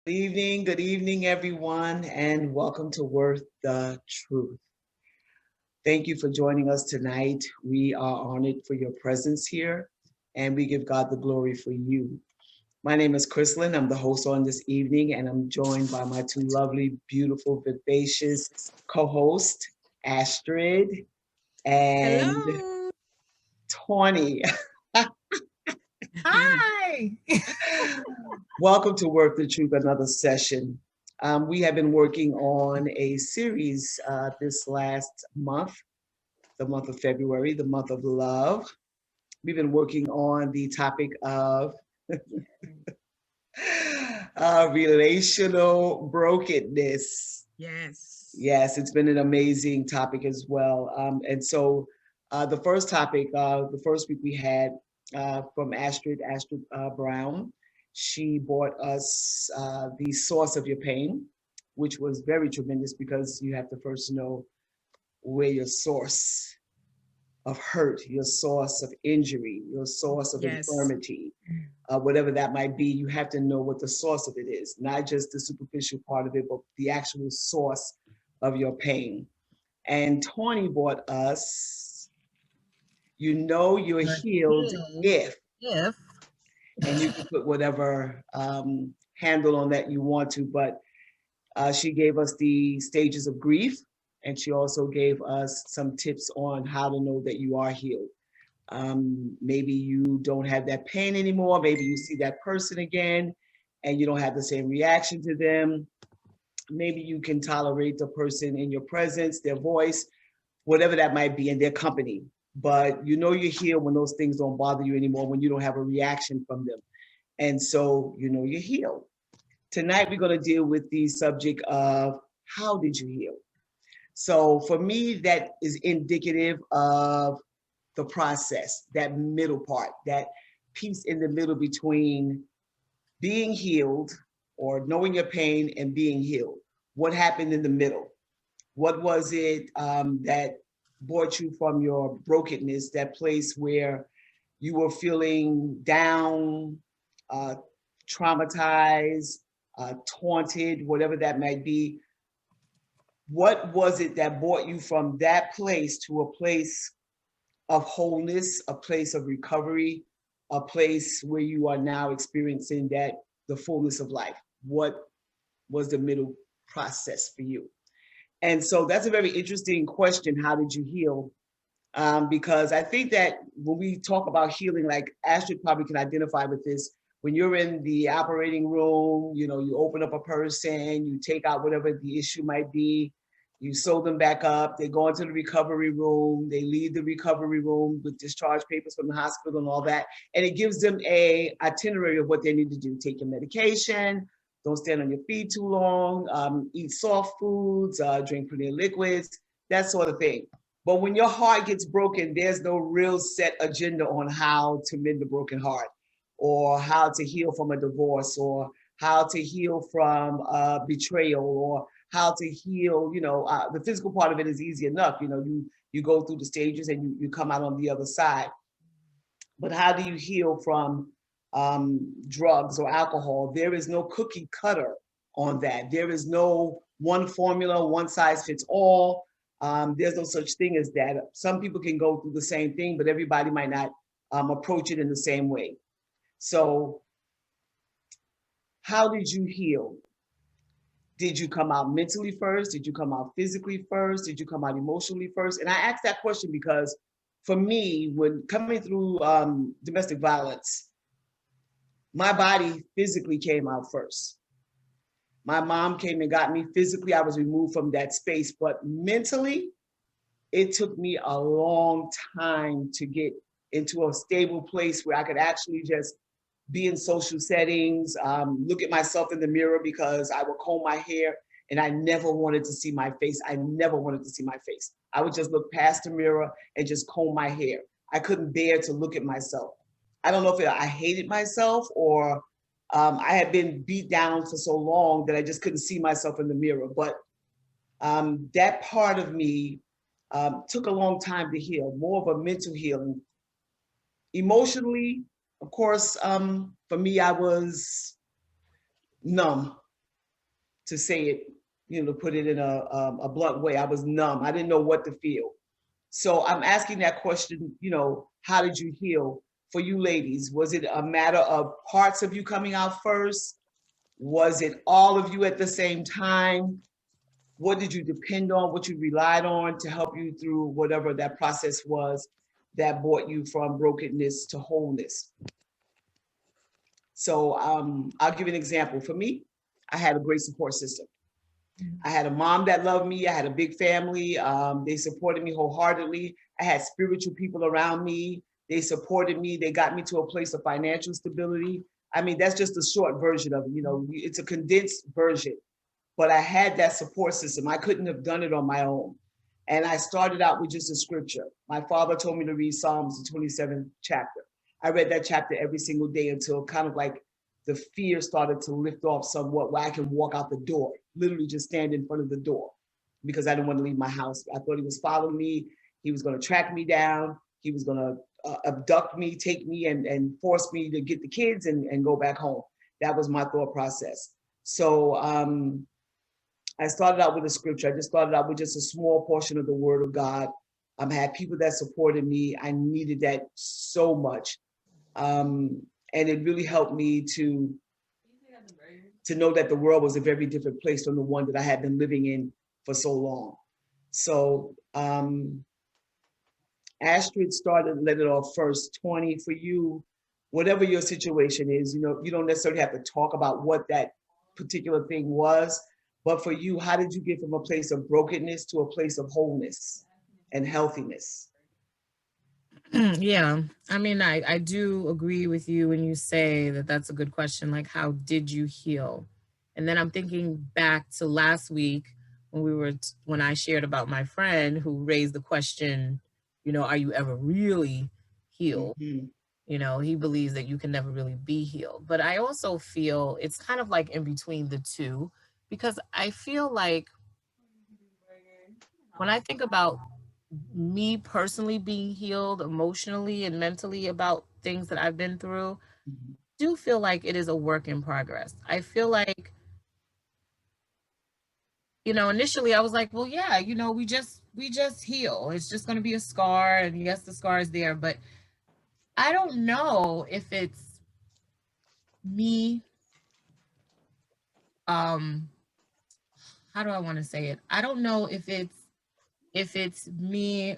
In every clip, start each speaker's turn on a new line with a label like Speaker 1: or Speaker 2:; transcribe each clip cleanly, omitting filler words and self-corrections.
Speaker 1: Good evening, everyone, and welcome to Worth the Truth. Thank you for joining us tonight. We are honored for your presence here, and we give God the glory for you. My name is Chrislyn. I'm the host on this evening, and I'm joined by my two lovely, beautiful, vivacious co-hosts, Astrid and
Speaker 2: Hello.
Speaker 1: Tawny.
Speaker 2: Hi.
Speaker 1: Welcome to Worth the Truth, another session. We have been working on a series this last month, the month of February, the month of love. We've been working on the topic of relational brokenness.
Speaker 2: Yes.
Speaker 1: Yes, it's been an amazing topic as well. The first topic, the first week we had from Astrid Brown. She brought us the source of your pain, which was very tremendous because you have to first know where your source of hurt, your source of injury, your source of
Speaker 2: Yes.
Speaker 1: infirmity, whatever that might be, you have to know what the source of it is, not just the superficial part of it, but the actual source of your pain. And Tawny brought us, you know, you're
Speaker 2: You're
Speaker 1: healed
Speaker 2: healed
Speaker 1: if,
Speaker 2: if
Speaker 1: and you can put whatever handle on that you want to, but she gave us the stages of grief, and she also gave us some tips on how to know that you are healed. Maybe you don't have that pain anymore. Maybe you see that person again and you don't have the same reaction to them. Maybe you can tolerate the person in your presence, their voice, whatever that might be, in their company. But you know you're healed when those things don't bother you anymore, when you don't have a reaction from them. And so you know you're healed. Tonight we're going to deal with the subject of how did you heal? So for me, that is indicative of the process, that middle part, that piece in the middle between being healed or knowing your pain and being healed. What happened in the middle? What was it that brought you from your brokenness, that place where you were feeling down, uh, traumatized, taunted, whatever that might be? What was it that brought you from that place to a place of wholeness, a place of recovery, a place where you are now experiencing that the fullness of life? What was the middle process for you? And so that's a very interesting question. How did you heal? Because I think that when we talk about healing, like Astrid probably can identify with this, when you're in the operating room, you know, you open up a person, you take out whatever the issue might be, you sew them back up, they go into the recovery room, they leave the recovery room with discharge papers from the hospital and all that. And it gives them a itinerary of what they need to do. Take your medication, don't stand on your feet too long, eat soft foods, drink plenty of liquids, that sort of thing. But when your heart gets broken, there's no real set agenda on how to mend the broken heart, or how to heal from a divorce, or how to heal from betrayal, or how to heal. The physical part of it is easy enough. You go through the stages and you come out on the other side. But how do you heal from drugs or alcohol? There is no cookie cutter on that. There is no one formula, one size fits all. There's no such thing as that. Some people can go through the same thing, but everybody might not approach it in the same way. So, how did you heal? Did you come out mentally first? Did you come out physically first? Did you come out emotionally first? And I ask that question because for me, when coming through domestic violence, my body physically came out first. My mom came and got me physically. I was removed from that space, but mentally, it took me a long time to get into a stable place where I could actually just be in social settings, look at myself in the mirror, because I would comb my hair and I never wanted to see my face. I never wanted to see my face. I would just look past the mirror and just comb my hair. I couldn't bear to look at myself. I don't know if I hated myself, or I had been beat down for so long that I just couldn't see myself in the mirror. But that part of me took a long time to heal, more of a mental healing. Emotionally, of course, for me, I was numb. to say it, to put it in a blunt way. I was numb. I didn't know what to feel. So I'm asking that question, how did you heal? For you ladies, was it a matter of parts of you coming out first? Was it all of you at the same time? What did you depend on? What you relied on to help you through whatever that process was that brought you from brokenness to wholeness? So I'll give you an example. For me, I had a great support system. I had a mom that loved me. I had a big family. They supported me wholeheartedly. I had spiritual people around me. They supported me. They got me to a place of financial stability. I mean, that's just a short version of it. It's a condensed version. But I had that support system. I couldn't have done it on my own. And I started out with just a scripture. My father told me to read Psalms, the 27th chapter. I read that chapter every single day until kind of like the fear started to lift off somewhat, where I can walk out the door, literally just stand in front of the door, because I didn't want to leave my house. I thought he was following me. He was going to track me down. He was going to abduct me, take me, and force me to get the kids and go back home. That was my thought process. So I started out with a scripture. I just started out with just a small portion of the word of God. I had people that supported me. I needed that so much. And it really helped me to know that the world was a very different place from the one that I had been living in for so long. So Astrid started let it off first. Tawny, for you, whatever your situation is, you don't necessarily have to talk about what that particular thing was, but for you, how did you get from a place of brokenness to a place of wholeness and healthiness?
Speaker 2: Yeah, I mean, I do agree with you when you say that that's a good question. Like, how did you heal? And then I'm thinking back to last week when when I shared about my friend who raised the question, are you ever really healed?
Speaker 1: Mm-hmm.
Speaker 2: He believes that you can never really be healed. But I also feel it's kind of like in between the two, because I feel like when I think about me personally being healed emotionally and mentally about things that I've been through,
Speaker 1: Mm-hmm.
Speaker 2: I do feel like it is a work in progress. I feel like, initially I was like, well, yeah, we just heal. It's just going to be a scar, and yes, the scar is there, but I don't know if it's me. Um, how do I want to say it? I don't know if it's me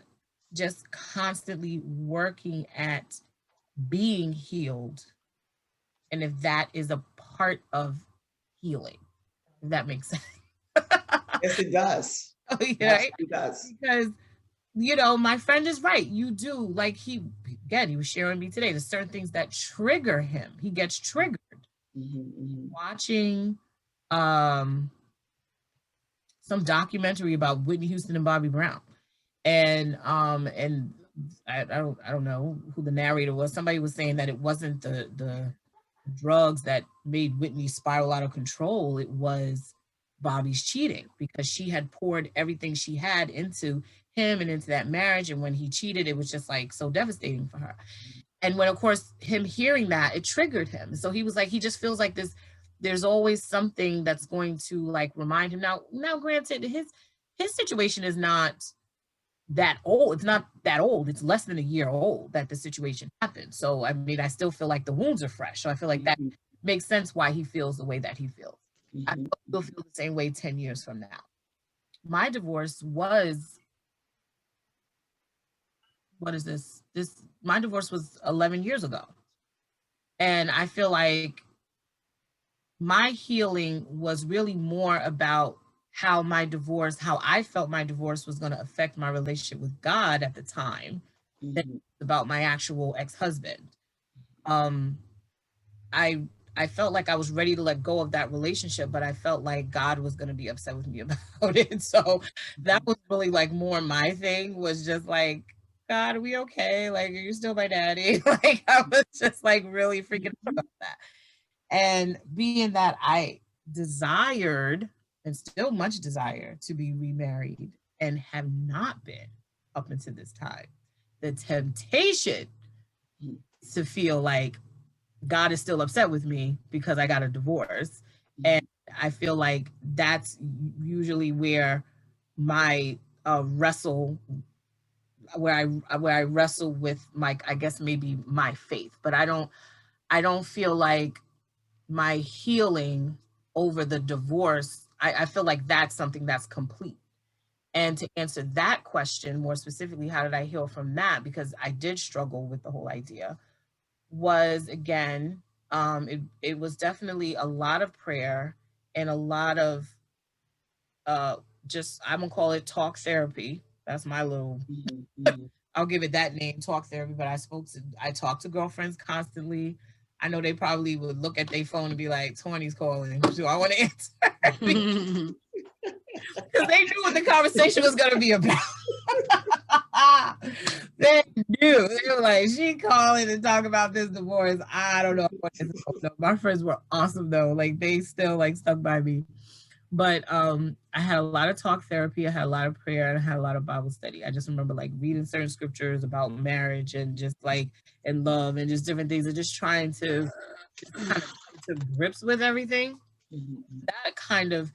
Speaker 2: just constantly working at being healed, and if that is a part of healing, if that makes sense.
Speaker 1: Yes, it does. It
Speaker 2: Yeah, right?
Speaker 1: absolutely does.
Speaker 2: Because my friend is right. You do, like, he was sharing me today, there's certain things that trigger him. He gets triggered
Speaker 1: Mm-hmm. Mm-hmm.
Speaker 2: watching um some documentary about Whitney Houston and Bobby Brown. And I don't know who the narrator was. Somebody was saying that it wasn't the drugs that made Whitney spiral out of control. It was Bobby's cheating, because she had poured everything she had into him and into that marriage. And when he cheated, it was just like so devastating for her. And when, of course, him hearing that, it triggered him. So he was like, he just feels like there's always something that's going to like remind him. Now, granted, his situation is not that old. It's not that old. It's less than a year old that the situation happened. So, I mean, I still feel like the wounds are fresh. So I feel like that
Speaker 1: Mm-hmm.
Speaker 2: makes sense why he feels the way that he feels. I
Speaker 1: Mm-hmm.
Speaker 2: still feel the same way 10 years from now. My divorce was, what is this? My divorce was 11 years ago. And I feel like my healing was really more about how I felt my divorce was going to affect my relationship with God at the time than
Speaker 1: Mm-hmm.
Speaker 2: about my actual ex-husband. Um, I I felt like I was ready to let go of that relationship, but I felt like God was going to be upset with me about it. So that was really like more my thing, was just like, God, are we okay? Like, are you still my daddy? Like, I was just like really freaking out about that. And being that I desired, and still much desire, to be remarried and have not been up until this time, the temptation to feel like God is still upset with me because I got a divorce. And I feel like that's usually where my wrestle, where I wrestle with my, I guess maybe my faith, but I don't feel like my healing over the divorce, I feel like that's something that's complete. And to answer that question more specifically, how did I heal from that? Because I did struggle with the whole idea, was again, it was definitely a lot of prayer and a lot of uh, just, I'm gonna call it talk therapy. That's my little, I'll give it that name, talk therapy. But I talked to girlfriends constantly. I know they probably would look at their phone and be like, Tawny's calling. Do I want to answer? Because they knew what the conversation was going to be about. They knew. They were like, she calling and talk about this divorce. I don't know. My friends were awesome though. Like they still like stuck by me. But I had a lot of talk therapy, I had a lot of prayer, and I had a lot of Bible study. I just remember like reading certain scriptures about marriage and just like and love and just different things and just trying to just kind of come to grips with everything. That kind of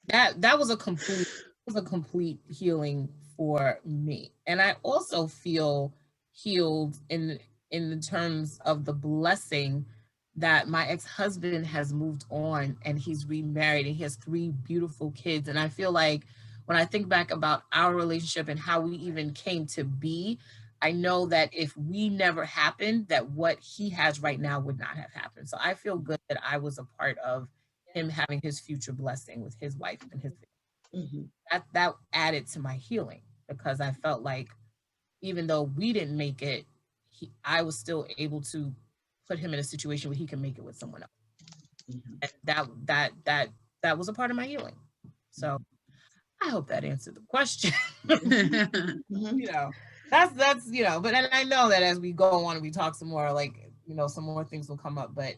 Speaker 2: that was a complete healing for me. And I also feel healed in the terms of the blessing that my ex-husband has moved on and he's remarried and he has 3 beautiful kids. And I feel like when I think back about our relationship and how we even came to be, I know that if we never happened, that what he has right now would not have happened. So I feel good that I was a part of him having his future blessing with his wife and his family. That added to my healing because I felt like even though we didn't make it, I was still able to put him in a situation where he can make it with someone else. And that was a part of my healing. So I hope that answered the question. You know, that's but and I know that as we go on and we talk some more, like some more things will come up. But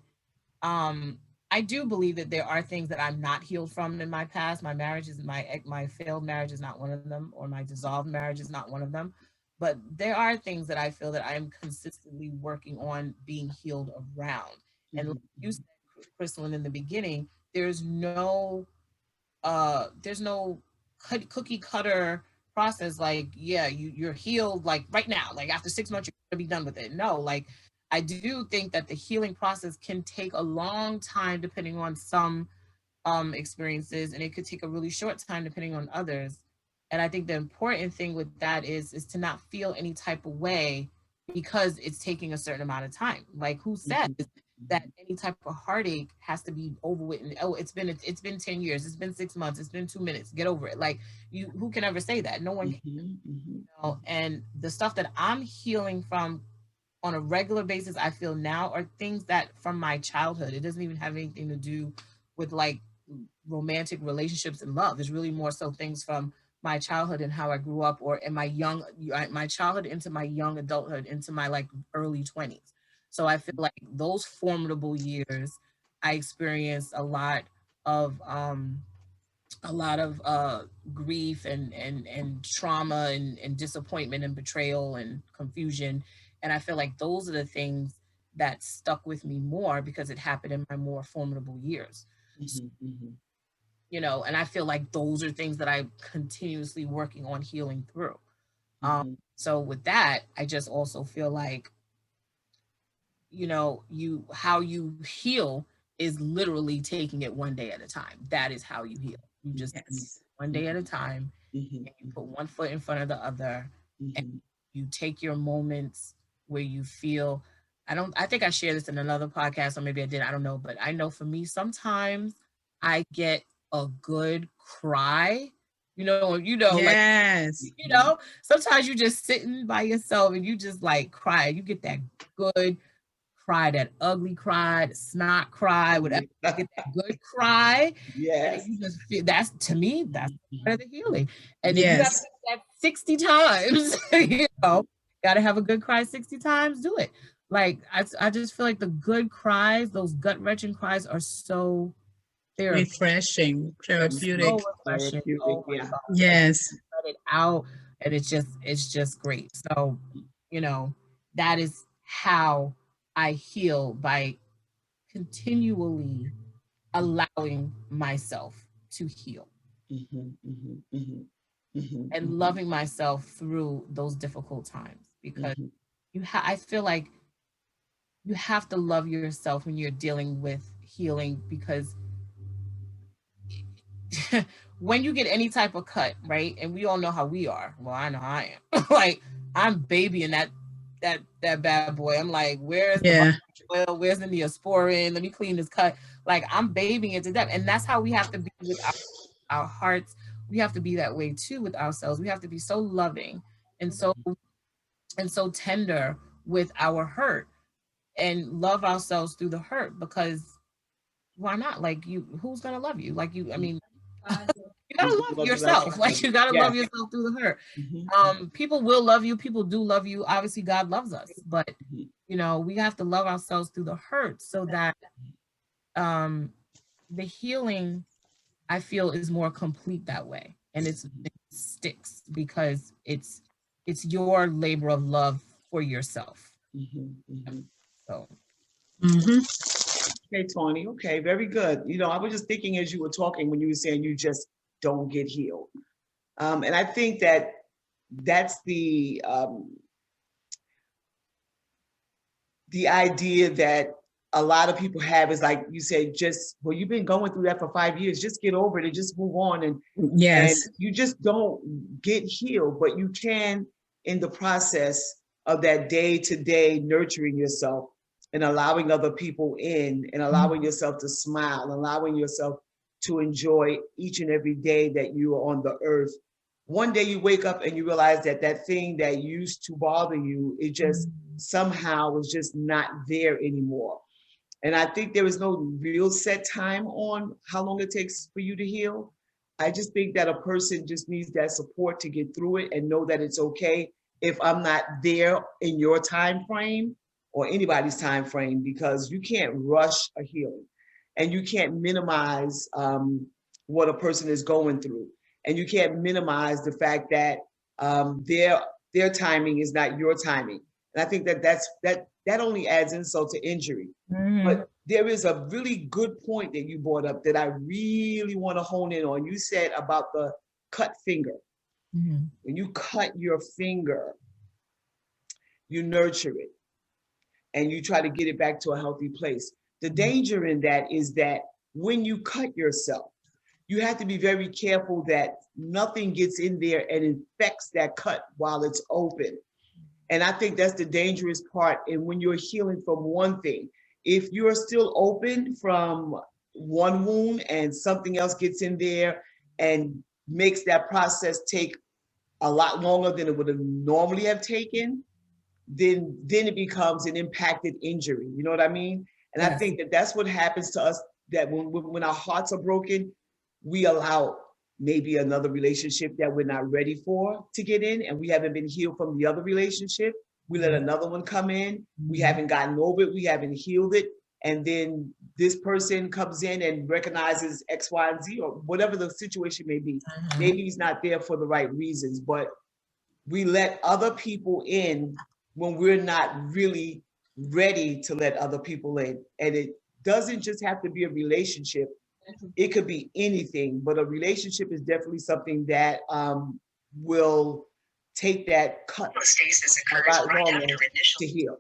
Speaker 2: I do believe that there are things that I'm not healed from in my past. My marriage is my failed marriage is not one of them, or my dissolved marriage is not one of them. But there are things that I feel that I am consistently working on being healed around. And like you said, Crystalline, in the beginning, there's no cookie cutter process. Like, yeah, you're healed like right now. Like after 6 months, you're gonna be done with it. No, like I do think that the healing process can take a long time depending on some experiences, and it could take a really short time depending on others. And I think the important thing with that is to not feel any type of way because it's taking a certain amount of time. Like who says that any type of heartache has to be over with? And, oh, it's been 10 years, it's been 6 months, it's been 2 minutes, get over it. Like who can ever say that? No one can. And the stuff that I'm healing from on a regular basis, I feel now are things that from my childhood. It doesn't even have anything to do with like romantic relationships and love. It's really more so things from my childhood and how I grew up, or in my childhood into my young adulthood, into my like early 20s. So I feel like those formidable years, I experienced a lot of grief and trauma and disappointment and betrayal and confusion. And I feel like those are the things that stuck with me more because it happened in my more formidable years. So, and I feel like those are things that I'm continuously working on healing through. So with that, I just also feel like, how you heal is literally taking it one day at a time. That is how you heal. You just one day at a time, and you put one foot in front of the other, and you take your moments where you feel. I think I shared this in another podcast, or maybe I did. I don't know, but I know for me, sometimes I get a good cry.
Speaker 3: Yes.
Speaker 2: Like, sometimes you just sitting by yourself and you just like cry. You get that good cry, that ugly cry, the snot cry, whatever. Get that good cry.
Speaker 1: Yes.
Speaker 2: And you just feel to me, that's part of the healing. And if you have to do that 60 times, gotta have a good cry 60 times, do it. Like I just feel like the good cries, those gut wrenching cries, are so
Speaker 3: refreshing, therapeutic.
Speaker 2: So refreshing. Oh my God.
Speaker 3: Yes.
Speaker 2: Let it out, and it's just great. So, that is how I heal, by continually allowing myself to heal and loving myself through those difficult times, because I feel like you have to love yourself when you're dealing with healing, because when you get any type of cut, right? And we all know how we are. Well, I know how I am. Like, I'm babying that bad boy. I'm like, where's the oil? Where's the Neosporin? Let me clean this cut. Like, I'm babying it to death. And that's how we have to be with our hearts. We have to be that way too with ourselves. We have to be so loving and so tender with our hurt, and love ourselves through the hurt, because why not? Like, who's gonna love you? Like, I mean, you gotta love yourself. Like, you gotta love yourself through the hurt. People will love you. People do love you. Obviously, God loves us, but you know, we have to love ourselves through the hurt, so that the healing, I feel, is more complete that way, and it sticks, because it's your labor of love for yourself. So.
Speaker 1: Okay, Tawny. Okay, very good. You know, I was just thinking as you were talking, when you were saying you just don't get healed. And I think that that's the idea that a lot of people have, is like you said, just, well, you've been going through that for 5 years, just get over it and just move on. And you just don't get healed, but you can, in the process of that day-to-day nurturing yourself and allowing other people in, and allowing yourself to smile, allowing yourself to enjoy each and every day that you are on the earth. One day you wake up and you realize that that thing that used to bother you, it just somehow is just not there anymore. And I think there is no real set time on how long it takes for you to heal. I just think that a person just needs that support to get through it, and know that it's okay if I'm not there in your time frame or anybody's time frame, because you can't rush a healing, and you can't minimize what a person is going through, and you can't minimize the fact that their timing is not your timing. And I think that only adds insult to injury. But there is a really good point that you brought up that I really want to hone in on. You said about the cut finger. When you cut your finger, you nurture it and you try to get it back to a healthy place. The danger in that is that when you cut yourself, you have to be very careful that nothing gets in there and infects that cut while it's open. And I think that's the dangerous part. And when you're healing from one thing, if you're still open from one wound and something else gets in there and makes that process take a lot longer than it would have normally have taken, then it becomes an impacted injury. You know what I mean? And I think that that's what happens to us, that when our hearts are broken, we allow maybe another relationship that we're not ready for to get in, and we haven't been healed from the other relationship. We let another one come in. We haven't gotten over it. We haven't healed it. And then this person comes in and recognizes X, Y, and Z, or whatever the situation may be. Maybe he's not there for the right reasons, but we let other people in when we're not really ready to let other people in. And it doesn't just have to be a relationship. It could be anything, but a relationship is definitely something that will take that cut a lot longer to heal.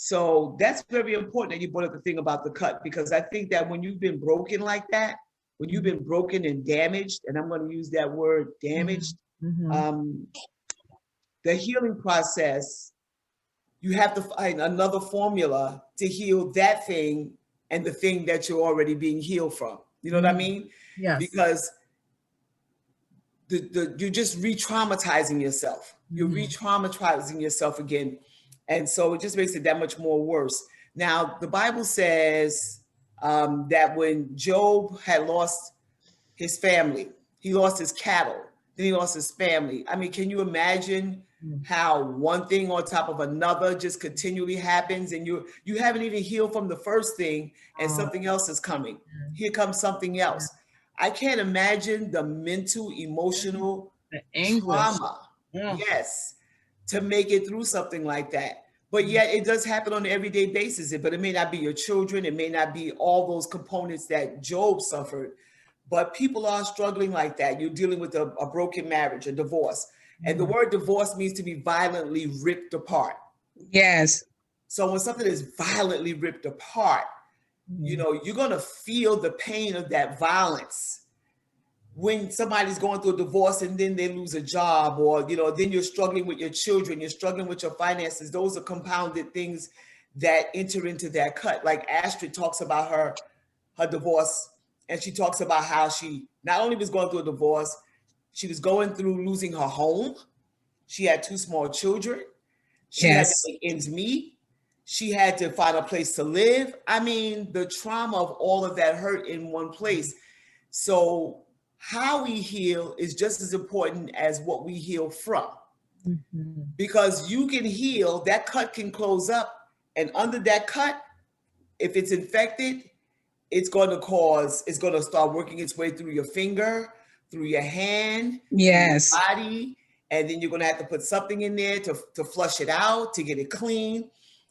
Speaker 1: So that's very important that you brought up the thing about the cut, because I think that when you've been broken like that, when you've been broken and damaged, and I'm going to use that word, damaged, the healing process, you have to find another formula to heal that thing and the thing that you're already being healed from. You know what I mean?
Speaker 2: Yes.
Speaker 1: Because you're just re-traumatizing yourself. You're re-traumatizing yourself again. And so it just makes it that much more worse. Now, the Bible says that when Job had lost his family, he lost his cattle, then he lost his family. I mean, can you imagine how one thing on top of another just continually happens, and you haven't even healed from the first thing, and something else is coming. Here comes something else. I can't imagine the mental, emotional
Speaker 2: the anguish.
Speaker 1: trauma, yes, to make it through something like that. But yet it does happen on an everyday basis. But it may not be your children. It may not be all those components that Job suffered. But people are struggling like that. You're dealing with a broken marriage, a divorce. And the word divorce means to be violently ripped apart.
Speaker 3: Yes.
Speaker 1: So when something is violently ripped apart, you know, you're going to feel the pain of that violence. When somebody's going through a divorce and then they lose a job, or, you know, then you're struggling with your children, you're struggling with your finances. Those are compounded things that enter into that cut. Like Astrid talks about her divorce, and she talks about how she not only was going through a divorce, she was going through losing her home. She had 2 small children. She had to make ends meet. She had to find a place to live. I mean, the trauma of all of that hurt in one place. So how we heal is just as important as what we heal from. Because you can heal, that cut can close up, and under that cut, if it's infected, it's going to start working its way through your finger, through your hand, through your body, and then you're going to have to put something in there to flush it out, to get it clean.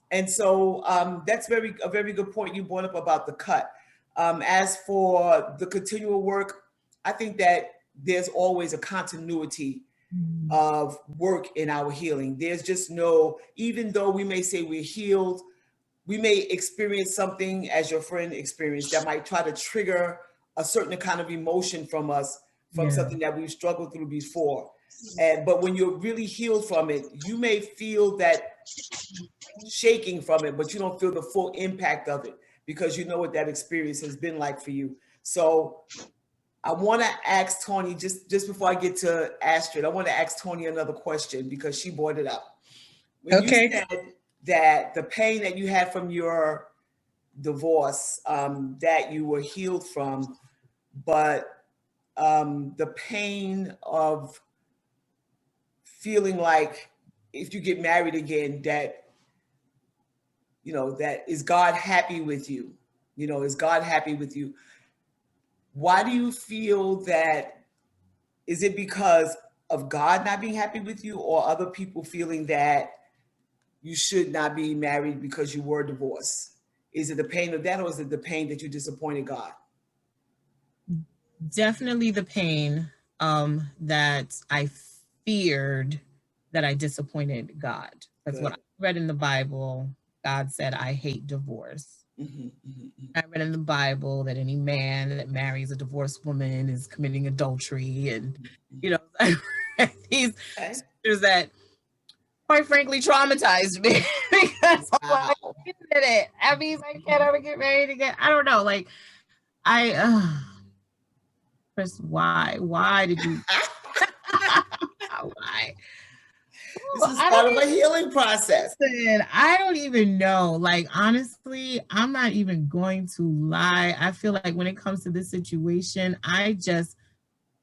Speaker 1: And so that's a very good point you brought up about the cut. As for the continual work, I think that there's always a continuity of work in our healing. There's just no, even though we may say we're healed, we may experience something, as your friend experienced, that might try to trigger a certain kind of emotion from us, from something that we've struggled through before. But when you're really healed from it, you may feel that shaking from it, but you don't feel the full impact of it because you know what that experience has been like for you. So I want to ask Tawny, just before I get to Astrid, I want to ask Tawny another question because she brought it up. When you said that the pain that you had from your divorce, that you were healed from, but the pain of feeling like if you get married again, that, you know, that is God happy with you? You know, is God happy with you? Why do you feel that? Is it because of God not being happy with you, or other people feeling that you should not be married because you were divorced? Is it the pain of that, or is it the pain that you disappointed God?
Speaker 2: Definitely the pain that I feared that I disappointed God. That's what I read in the Bible. God said, I hate divorce. I read in the Bible that any man that marries a divorced woman is committing adultery. And, you know, I read these scriptures that quite frankly traumatized me because I did it. That means I can't ever get married again. I don't know. Like, Chris, why did you? Why?
Speaker 1: This is part of a healing process.
Speaker 2: I don't even know. Like, honestly, I'm not even going to lie. I feel like when it comes to this situation, I just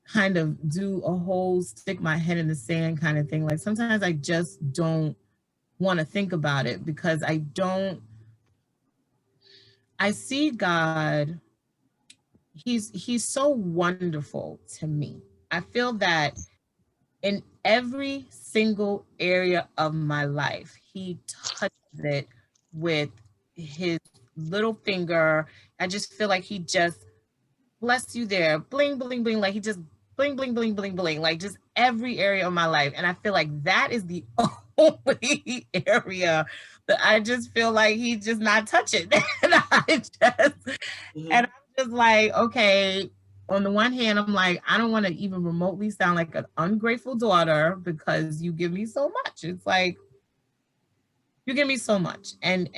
Speaker 2: kind of do a whole stick my head in the sand kind of thing. Like, sometimes I just don't want to think about it because I see God. He's so wonderful to me. I feel that in every single area of my life, he touches it with his little finger. I just feel like he just bless you there, bling, bling, bling, like he just bling, bling, bling, bling, bling, like just every area of my life. And I feel like that is the only area that I just feel like he just not touching. And and I'm just like, okay, on the one hand, I'm like, I don't want to even remotely sound like an ungrateful daughter because you give me so much. It's like, you give me so much. And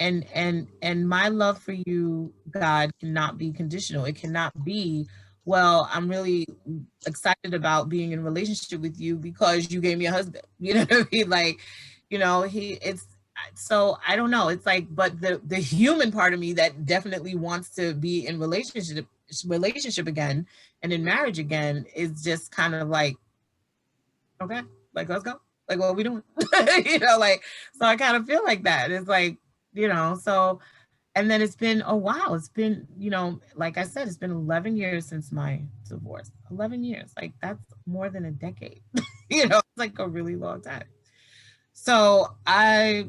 Speaker 2: my love for you, God, cannot be conditional. It cannot be, well, I'm really excited about being in a relationship with you because you gave me a husband. You know what I mean? Like, you know, so I don't know. It's like, but the human part of me that definitely wants to be in relationship again and in marriage again is just kind of like, okay, like, let's go. Like, what are we doing? You know, like, so I kind of feel like that. It's like, you know, so, and then it's been a while. It's been, you know, like I said, it's been 11 years since my divorce. 11 years. Like, that's more than a decade. You know, it's like a really long time. So I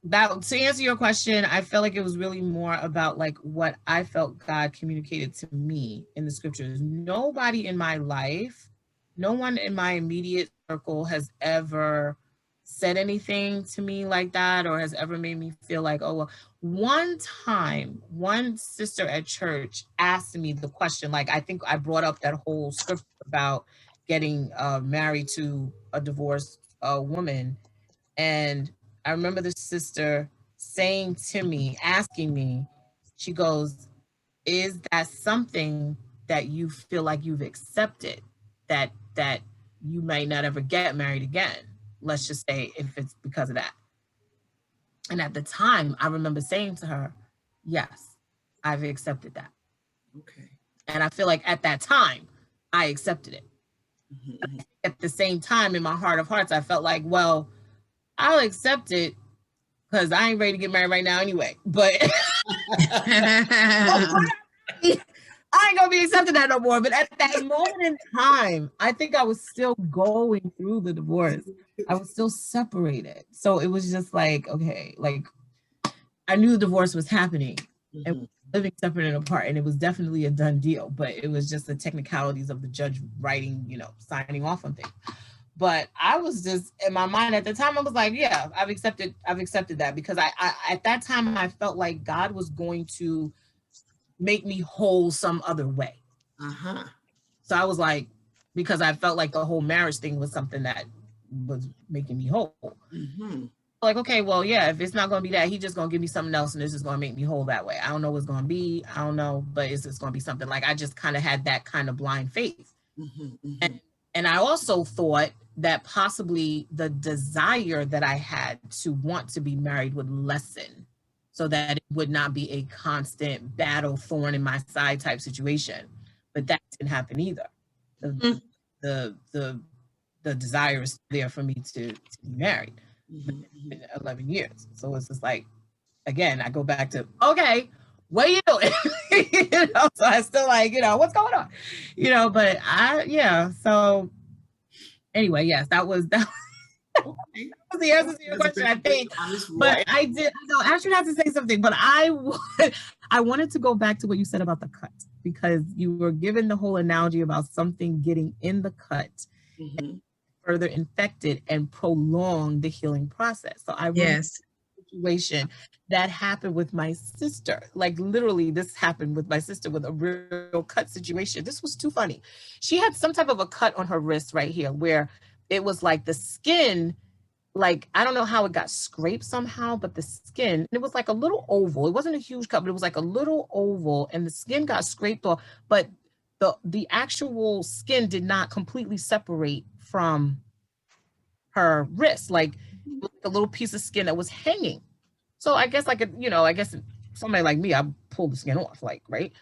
Speaker 2: that to answer your question, I felt like it was really more about like what I felt God communicated to me in the scriptures. Nobody in my life, no one in my immediate circle has ever said anything to me like that or has ever made me feel like, oh, well, one time, one sister at church asked me the question, like, I think I brought up that whole scripture about getting married to a divorced woman. And I remember the sister saying to me, asking me, she goes, is that something that you feel like you've accepted that you might not ever get married again? Let's just say if it's because of that. And at the time, I remember saying to her, yes, I've accepted that.
Speaker 1: Okay.
Speaker 2: And I feel like at that time, I accepted it.
Speaker 1: Mm-hmm.
Speaker 2: At the same time, in my heart of hearts, I felt like, well, I'll accept it because I ain't ready to get married right now anyway. But I ain't gonna be accepting that no more. But at that moment in time, I think I was still going through the divorce. I was still separated. So it was just like, okay, like I knew the divorce was happening and living separate and apart. And it was definitely a done deal. But it was just the technicalities of the judge writing, signing off on things. But I was just in my mind at the time, I was like, yeah, I've accepted that because I at that time I felt like God was going to make me whole some other way.
Speaker 1: Uh-huh.
Speaker 2: So I was like, because I felt like the whole marriage thing was something that was making me whole.
Speaker 1: Mm-hmm.
Speaker 2: Like, okay, well, yeah, if it's not going to be that, he's just going to give me something else and this is going to make me whole that way. I don't know what it's going to be. I don't know, but it's just going to be something. Like, I just kind of had that kind of blind faith.
Speaker 1: Mm-hmm.
Speaker 2: And I also thought that possibly the desire that I had to want to be married would lessen so that it would not be a constant battle, thorn in my side type situation. But that didn't happen either. The desire is there for me to be married.
Speaker 1: Mm-hmm.
Speaker 2: 11 years. So it's just like, again, I go back to, okay, what are you doing? So I still like, what's going on? But so anyway, yes, that was the answer to your question, I think. But I actually had to say something, but I wanted to go back to what you said about the cut, because you were given the whole analogy about something getting in the cut and further infected and prolong the healing process. So I remember a situation that happened with my sister. Like literally, this happened with my sister with a real cut situation. This was too funny. She had some type of a cut on her wrist right here where it was like the skin, like, I don't know how it got scraped somehow, but the skin, it was like a little oval. It wasn't a huge cut, but it was like a little oval and the skin got scraped off, but the actual skin did not completely separate from her wrist, like a little piece of skin that was hanging. So I guess somebody like me, I pulled the skin off, like, right?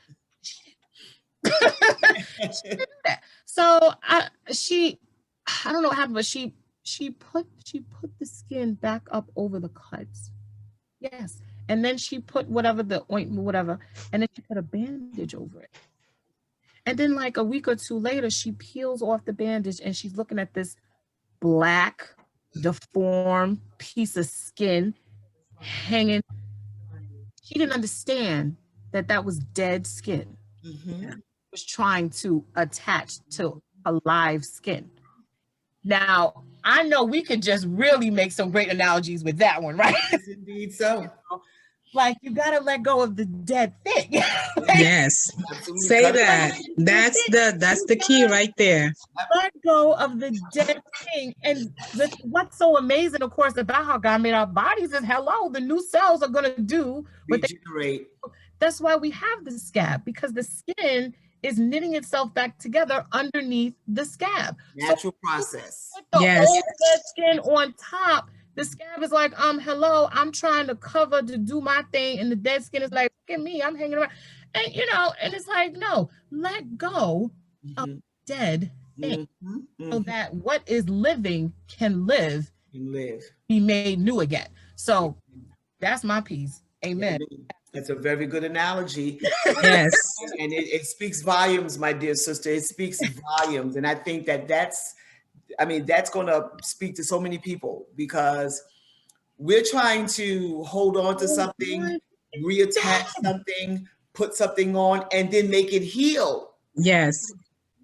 Speaker 2: So I don't know what happened, but she put the skin back up over the cuts. Yes. And then she put whatever, the ointment, whatever, and then she put a bandage over it. And then like a week or two later, she peels off the bandage and she's looking at this black, deformed piece of skin hanging. She didn't understand that was dead skin. It was trying to attach to a live skin. Now, I know we could just really make some great analogies with that one, right?
Speaker 1: Yes, indeed so.
Speaker 2: Like, you got to let go of the dead thing.
Speaker 3: Yes. Say that. That's the key right there.
Speaker 2: Let go of the dead thing. And what's so amazing, of course, about how God made our bodies is, the new cells are going to do what
Speaker 1: regenerate.
Speaker 2: That's why we have the scab, because the skin is knitting itself back together underneath the scab.
Speaker 1: Natural process.
Speaker 2: The old dead skin on top. The scab is like, hello, I'm trying to cover to do my thing. And the dead skin is like, look at me, I'm hanging around. And, and it's like, no, let go of dead thing so that what is living can live, be made new again. So that's my piece. Amen.
Speaker 1: That's a very good analogy.
Speaker 3: Yes.
Speaker 1: And it speaks volumes, my dear sister. It speaks volumes. And I think that's going to speak to so many people, because We're trying to hold on to something, reattach something, put something on, and then make it heal.
Speaker 3: Yes.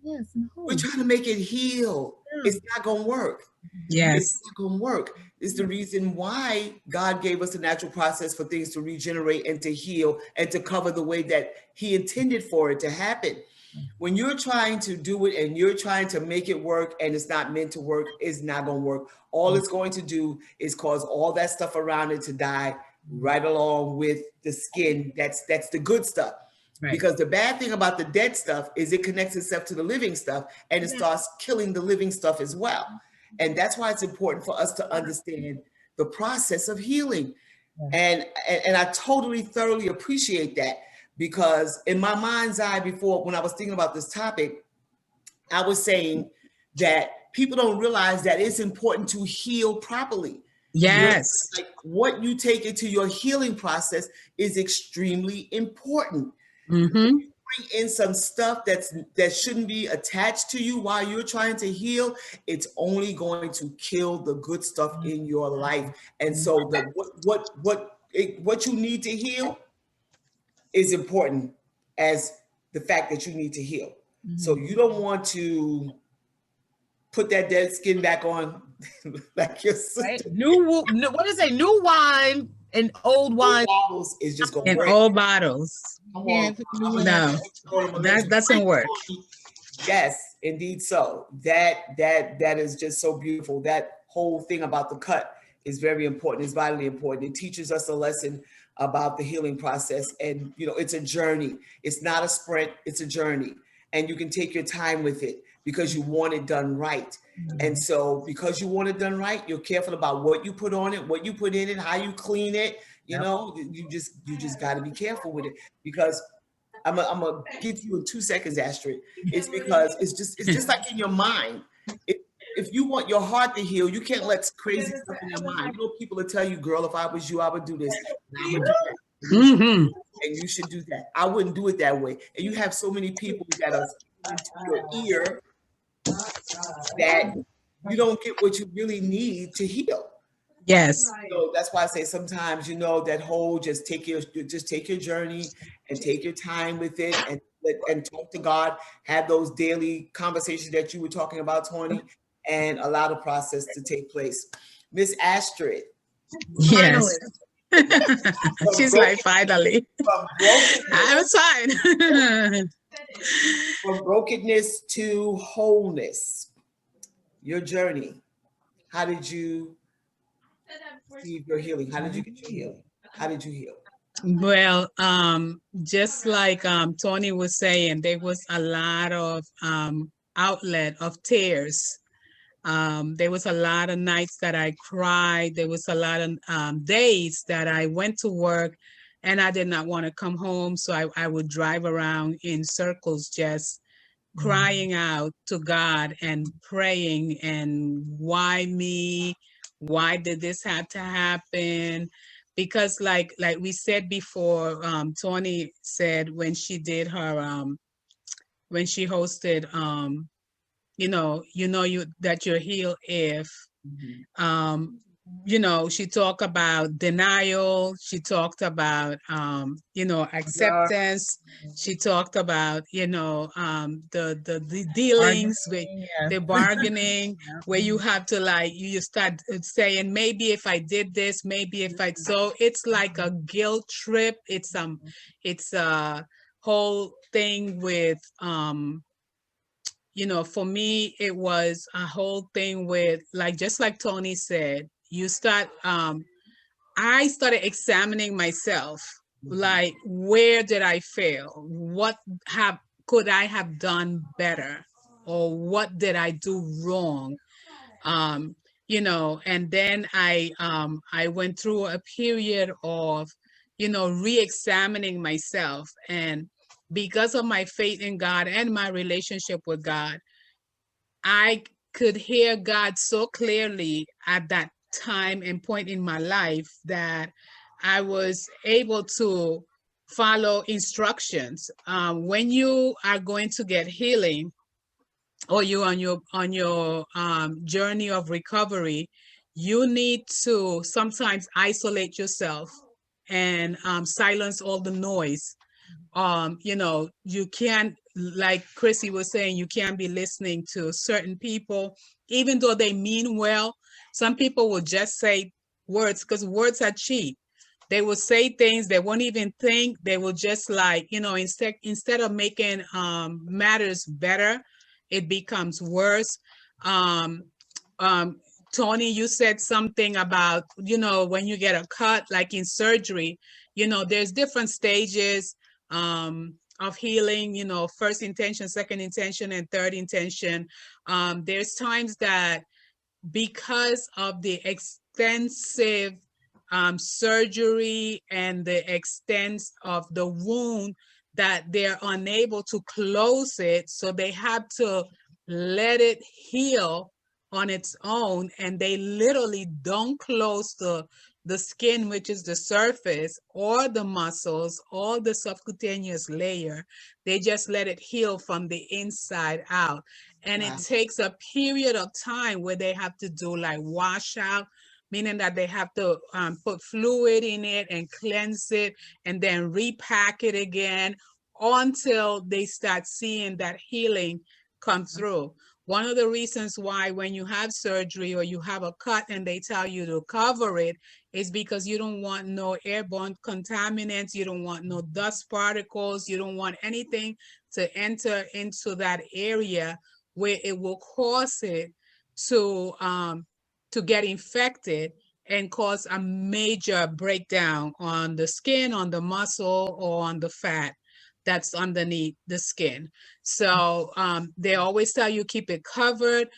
Speaker 2: Yes. No.
Speaker 1: We're trying to make it heal. It's not going to work.
Speaker 3: Yes.
Speaker 1: It's not going to work. It's the reason why God gave us a natural process for things to regenerate and to heal and to cover the way that He intended for it to happen. When you're trying to do it and you're trying to make it work and it's not meant to work, it's not going to work. All it's going to do is cause all that stuff around it to die right along with the skin. That's the good stuff.
Speaker 2: Right.
Speaker 1: Because the bad thing about the dead stuff is it connects itself to the living stuff and it starts killing the living stuff as well. And that's why it's important for us to understand the process of healing. And I totally, thoroughly appreciate that, because in my mind's eye before, when I was thinking about this topic, I was saying that people don't realize that it's important to heal properly.
Speaker 3: Yes.
Speaker 1: Like what you take into your healing process is extremely important.
Speaker 3: Mm-hmm.
Speaker 1: Bring in some stuff that shouldn't be attached to you while you're trying to heal, it's only going to kill the good stuff in your life. And so the what you need to heal is important as the fact that you need to heal. So you don't want to put that dead skin back on like your sister.
Speaker 2: Right? What is it? New wine and old wine.
Speaker 1: Bottles is just going to
Speaker 3: In
Speaker 1: break.
Speaker 3: all bottles.
Speaker 1: Come
Speaker 2: Yeah,
Speaker 1: on.
Speaker 3: No, that doesn't work.
Speaker 1: Yes, indeed. So that is just so beautiful. That whole thing about the cut is very important. It's vitally important. It teaches us a lesson about the healing process. And, it's a journey. It's not a sprint. It's a journey. And you can take your time with it because you want it done right. And so because you want it done right, you're careful about what you put on it, what you put in it, how you clean it. You just got to be careful with it, because I'm gonna give you in 2 seconds, Astrid. It's because it's just like in your mind. If you want your heart to heal, you can't let crazy stuff in your mind. People will tell you, girl, if I was you, I would do this. I would do that.
Speaker 3: Mm-hmm.
Speaker 1: And you should do that. I wouldn't do it that way. And you have so many people that are into your ear that you don't get what you really need to heal.
Speaker 3: Yes.
Speaker 1: So that's why I say sometimes, that whole just take your journey and take your time with it and talk to God, have those daily conversations that you were talking about, Tawny, and allow the process to take place. Miss Astrid.
Speaker 3: Yes. She's like, finally. I'm fine.
Speaker 1: From brokenness to wholeness, your journey. How did you receive your healing? How did you get your healing? How did you heal?
Speaker 3: Well, just like Tony was saying, there was a lot of outlet of tears. There was a lot of nights that I cried. There was a lot of days that I went to work and I did not want to come home. So I would drive around in circles, just crying out to God and praying, and why me? Why did this have to happen? Because like we said before, Tony said when she did her when she hosted that you're healed if she talked about denial, she talked about acceptance, she talked about the dealings with the bargaining, where you have to you start saying, maybe if I did this, maybe if I, so it's like a guilt trip. It's a whole thing with for me, it was a whole thing with just like Tony said, I started examining myself, where did I fail? What could I have done better? Or what did I do wrong? And then I went through a period of, re-examining myself. And because of my faith in God and my relationship with God, I could hear God so clearly at that time and point in my life that I was able to follow instructions. When you are going to get healing, or you're on your journey of recovery, you need to sometimes isolate yourself and silence all the noise. You know, you can't, like Chrissy was saying, you can't be listening to certain people, even though they mean well. Some people will just say words because words are cheap. They will say things they won't even think. They will just, like, you know, instead of making matters better, it becomes worse. Um, um, Tony, you said something about, you know, when you get a cut, like in surgery, you know, there's different stages of healing, you know, first intention, second intention, and third intention. There's times that because of the extensive surgery and the extent of the wound, that they're unable to close it. So they have to let it heal on its own. And they literally don't close the skin, which is the surface, or the muscles, or the subcutaneous layer. They just let it heal from the inside out. And
Speaker 1: Wow.
Speaker 3: it takes a period of time where they have to do like washout, meaning that they have to put fluid in it and cleanse it and then repack it again until they start seeing that healing come through. One of the reasons why when you have surgery or you have a cut and they tell you to cover it is because you don't want no airborne contaminants, you don't want no dust particles, you don't want anything to enter into that area where it will cause it to get infected and cause a major breakdown on the skin, on the muscle, or on the fat that's underneath the skin. So they always tell you keep it covered.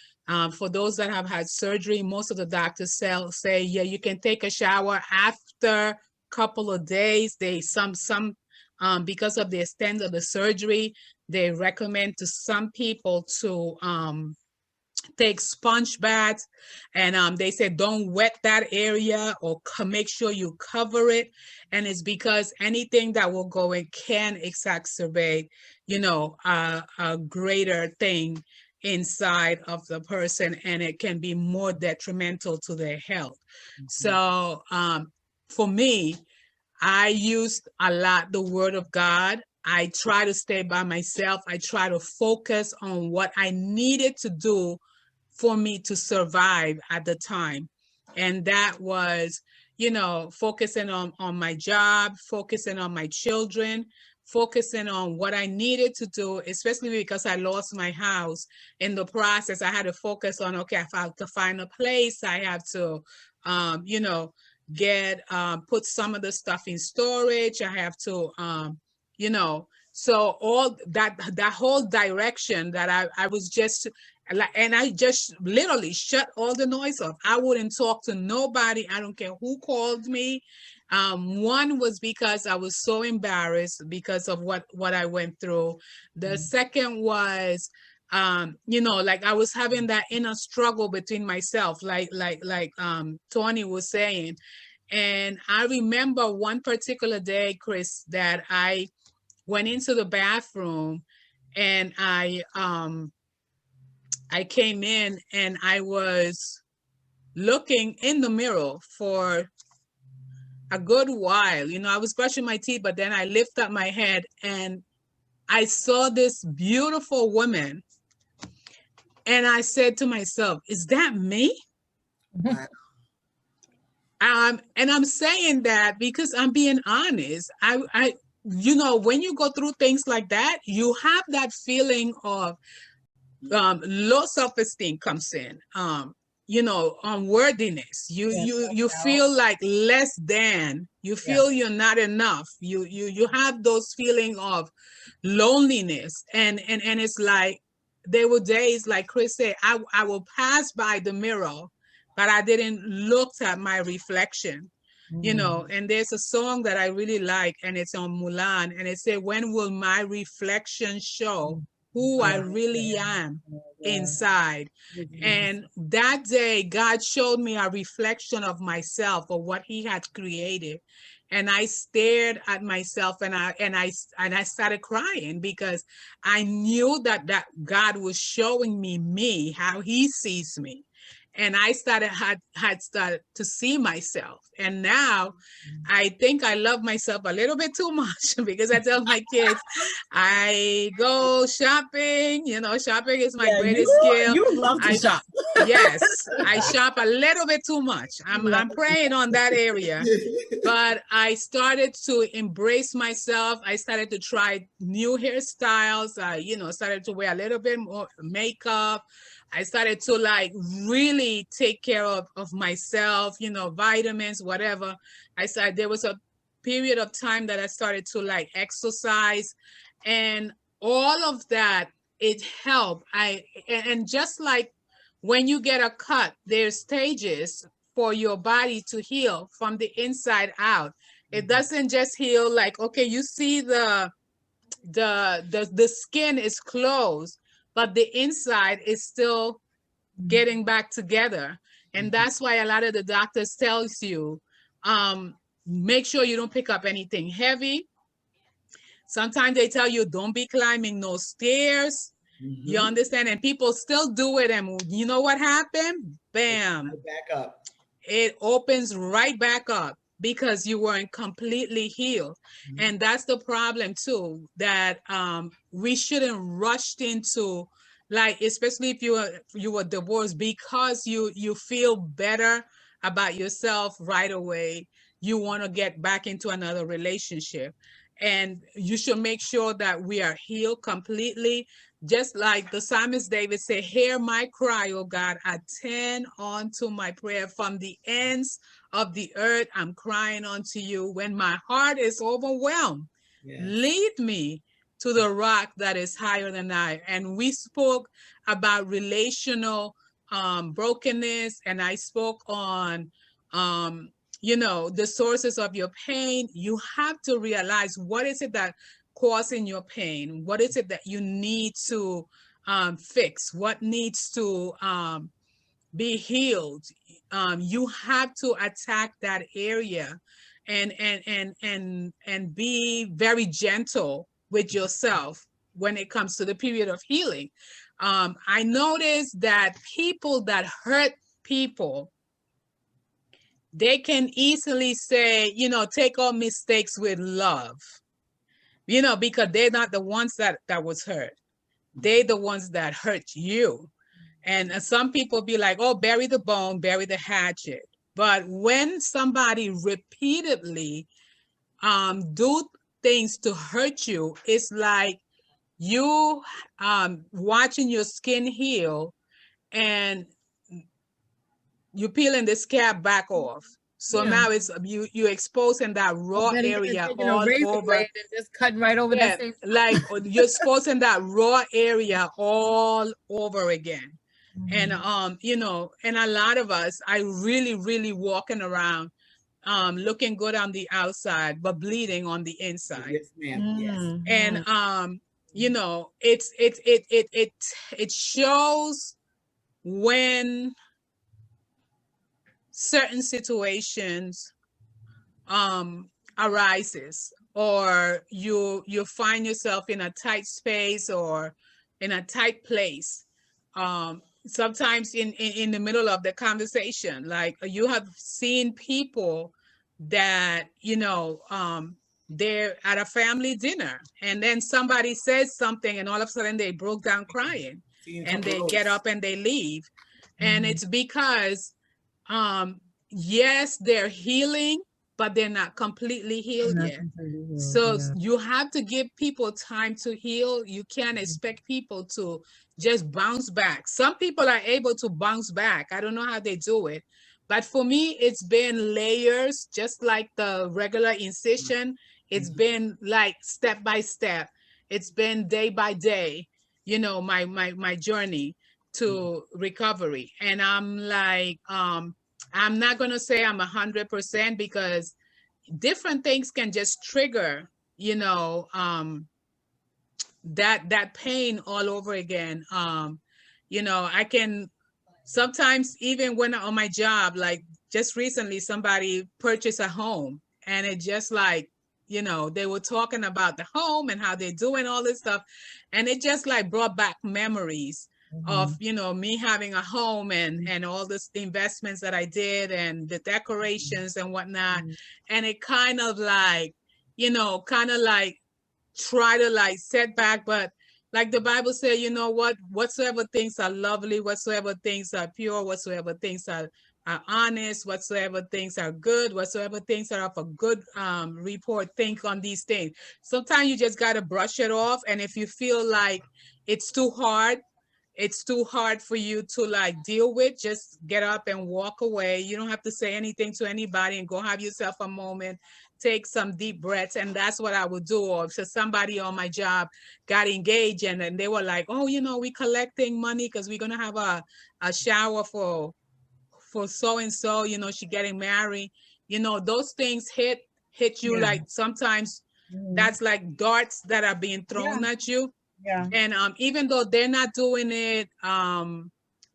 Speaker 3: For those that have had surgery, most of the doctors say, yeah, you can take a shower after a couple of days. Because of the extent of the surgery, they recommend to some people to take sponge baths, and they said don't wet that area or make sure you cover it. And it's because anything that will go in can exacerbate, you know, a greater thing inside of the person, and it can be more detrimental to their health. So for me, I used a lot the word of God. I try to stay by myself. I try to focus on what I needed to do for me to survive at the time. And that was, you know, focusing on my job, focusing on my children, focusing on what I needed to do, especially because I lost my house. In the process, I had to focus on, okay, I have to find a place. I have to, you know, put some of the stuff in storage. I have to, you know, so all that whole direction that I was just, and I just literally shut all the noise off. I wouldn't talk to nobody. I don't care who called me. One was because I was so embarrassed because of what I went through. The second was, you know, like I was having that inner struggle between myself, like Tawny was saying. And I remember one particular day, Chris, that I went into the bathroom and I came in and I was looking in the mirror for a good while. You know, I was brushing my teeth, but then I lift up my head and I saw this beautiful woman. And I said to myself, is that me?
Speaker 1: Wow.
Speaker 3: And I'm saying that because I'm being honest. I, you know, when you go through things like that, you have that feeling of low self-esteem comes in, you know, unworthiness. You feel like less than, you feel you're not enough. You have those feeling of loneliness. And it's like, there were days, like Chris said, I will pass by the mirror, but I didn't look at my reflection. You know, and there's a song that I really like, and it's on Mulan, and it said, when will my reflection show who I really am inside? And that day, God showed me a reflection of myself, or what He had created. And I stared at myself, and I started crying, because I knew that God was showing me how He sees me. And I had started to see myself. And now I think I love myself a little bit too much because I tell my kids, I go shopping, shopping is my greatest skill.
Speaker 2: You love to shop.
Speaker 3: Yes, I shop a little bit too much. I'm praying on that area. But I started to embrace myself. I started to try new hairstyles. I, started to wear a little bit more makeup. I started to like really take care of myself, vitamins, whatever. There was a period of time that I started to like exercise, and all of that, it helped. And just like when you get a cut, there's stages for your body to heal from the inside out. It doesn't just heal like, okay, you see the skin is closed, but the inside is still getting back together. And that's why a lot of the doctors tells you, make sure you don't pick up anything heavy. Sometimes they tell you don't be climbing no stairs. You understand? And people still do it. And you know what happened? Bam.
Speaker 1: Back up.
Speaker 3: It opens right back up because you weren't completely healed. And that's the problem too, that we shouldn't rush into, like, especially if you were divorced, because you feel better about yourself right away, you want to get back into another relationship. And you should make sure that we are healed completely. Just like the psalmist David said, hear my cry, oh God, attend unto my prayer. From the ends of the earth, I'm crying unto you. When my heart is overwhelmed, lead me to the rock that is higher than I. And we spoke about relational brokenness, and I spoke on the sources of your pain. You have to realize, what is it that causing your pain? What is it that you need to fix? What needs to be healed? You have to attack that area and be very gentle with yourself when it comes to the period of healing. I noticed that people that hurt people, they can easily say, take all mistakes with love, because they're not the ones that was hurt. They're the ones that hurt you. And some people be like, oh, bury the bone, bury the hatchet. But when somebody repeatedly do things to hurt you, it's like you watching your skin heal and you're peeling the scab back off. So now it's you exposing that raw area all over.
Speaker 2: And just cutting right over that same
Speaker 3: like you're exposing that raw area all over again. And and a lot of us are really walking around looking good on the outside but bleeding on the inside.
Speaker 1: Yes, ma'am. Yes.
Speaker 3: And it shows when certain situations arises, or you find yourself in a tight space or in a tight place, sometimes in the middle of the conversation. Like, you have seen people that they're at a family dinner, and then somebody says something, and all of a sudden they broke down crying, and they get up and they leave. And it's because yes, they're healing, but they're not completely healed yet. So you have to give people time to heal. You can't expect people to just bounce back. Some people are able to bounce back. I don't know how they do it. But for me, it's been layers, just like the regular incision. It's been like step by step. It's been day by day, my journey to recovery. And I'm like, I'm not going to say I'm 100%, because different things can just trigger, that pain all over again. I can sometimes, even when on my job, like just recently, somebody purchased a home, and it just like, they were talking about the home and how they're doing all this stuff. And it just like brought back memories of, you know, me having a home and all this investments that I did and the decorations and whatnot. And it kind of like, you know, kind of like try to like set back, but like the Bible said, you know what, whatsoever things are lovely, whatsoever things are pure, whatsoever things are honest, whatsoever things are good, whatsoever things are of a good report, think on these things. Sometimes you just got to brush it off. And if you feel like it's too hard, it's too hard for you to like deal with, just get up and walk away. You don't have to say anything to anybody, and go have yourself a moment, take some deep breaths. And that's what I would do. Or if somebody on my job got engaged and they were like, oh, you know, we collecting money because we're gonna have a shower for so-and-so, you know, she getting married, you know, those things hit you. Like sometimes that's like darts that are being thrown at you. And even though they're not doing it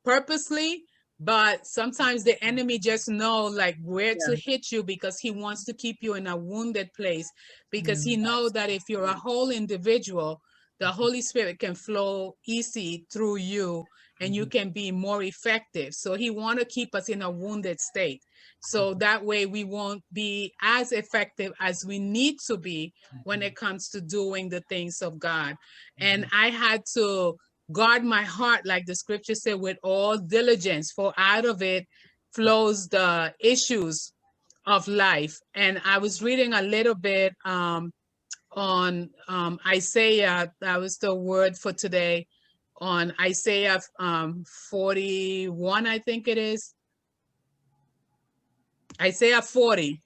Speaker 3: purposely, but sometimes the enemy just know like where to hit you, because he wants to keep you in a wounded place, because he knows that if you're a whole individual, the Holy Spirit can flow easy through you and you can be more effective. So he want to keep us in a wounded state. So that way we won't be as effective as we need to be when it comes to doing the things of God. And I had to guard my heart, like the scripture said, with all diligence, for out of it flows the issues of life. And I was reading a little bit on Isaiah. That was the word for today, on Isaiah 41, I think it is. Isaiah 40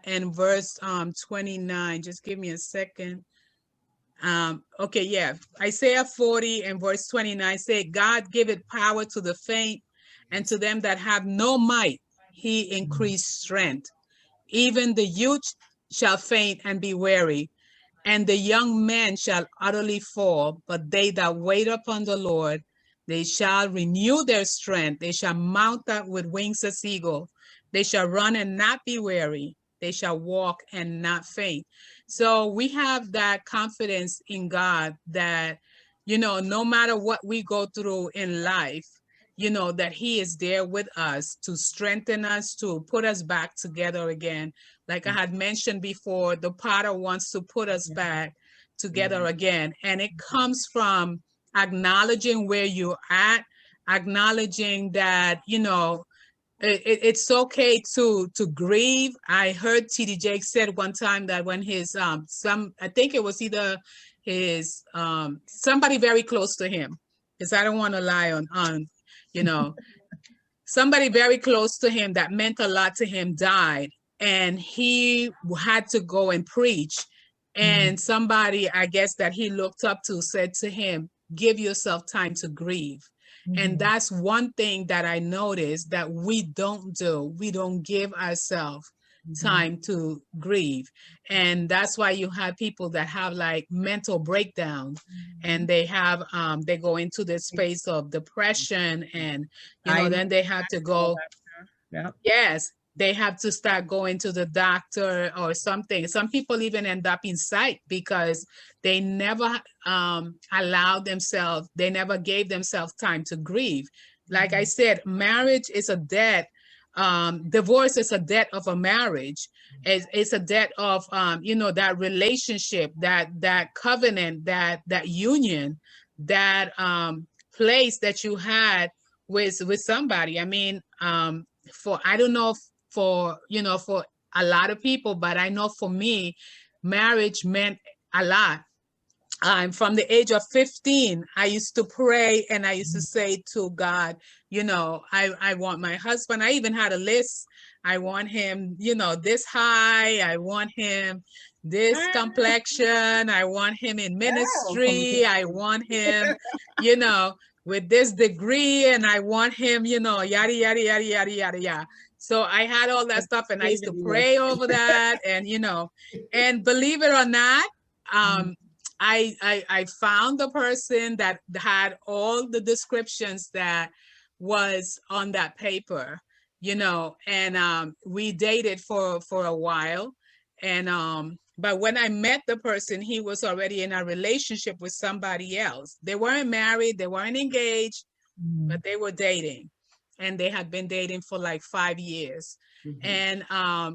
Speaker 3: and verse 29. Just give me a second. Okay, yeah. Isaiah 40 and verse 29 say, God giveth power to the faint, and to them that have no might he increased strength. Even the youth shall faint and be weary, and the young men shall utterly fall. But they that wait upon the Lord, they shall renew their strength. They shall mount up with wings as eagle. They shall run and not be weary. They shall walk and not faint. So we have that confidence in God that, you know, no matter what we go through in life, you know, that he is there with us to strengthen us, to put us back together again. Like I had mentioned before, the potter wants to put us back together again. And it comes from acknowledging where you're at, acknowledging that, you know, it's okay to grieve. I heard TD Jakes said one time that when his I think it was either his somebody very close to him, because I don't want to lie on you know, somebody very close to him that meant a lot to him died, and he had to go and preach. And somebody, I guess, that he looked up to said to him, give yourself time to grieve. And that's one thing that I noticed that we don't do. We don't give ourselves time to grieve. And that's why you have people that have like mental breakdown, and they have they go into this space of depression, and you know, then they have to go, yes, they have to start going to the doctor or something. Some people even end up in psych because they never allowed themselves, they never gave themselves time to grieve. Like I said, marriage is a debt. Divorce is a debt of a marriage. It's a debt of you know, that relationship, that covenant, that union, that place that you had with somebody. I mean, for, I don't know, for, you know, for a lot of people, but I know for me, marriage meant a lot. From the age of 15, I used to pray and I used to say to God, you know, I want my husband. I even had a list. I want him, you know, this high. I want him this complexion. I want him in ministry. I want him, you know, with this degree, and I want him, you know, yada, yada, yada, yada, yada, yada. So I had all that stuff, and I used to pray over that, and, you know, and believe it or not, I found the person that had all the descriptions that was on that paper, you know, and we dated for a while, and But when I met the person, he was already in a relationship with somebody else. They weren't married, they weren't engaged, but they were dating. And they had been dating for like 5 years. And,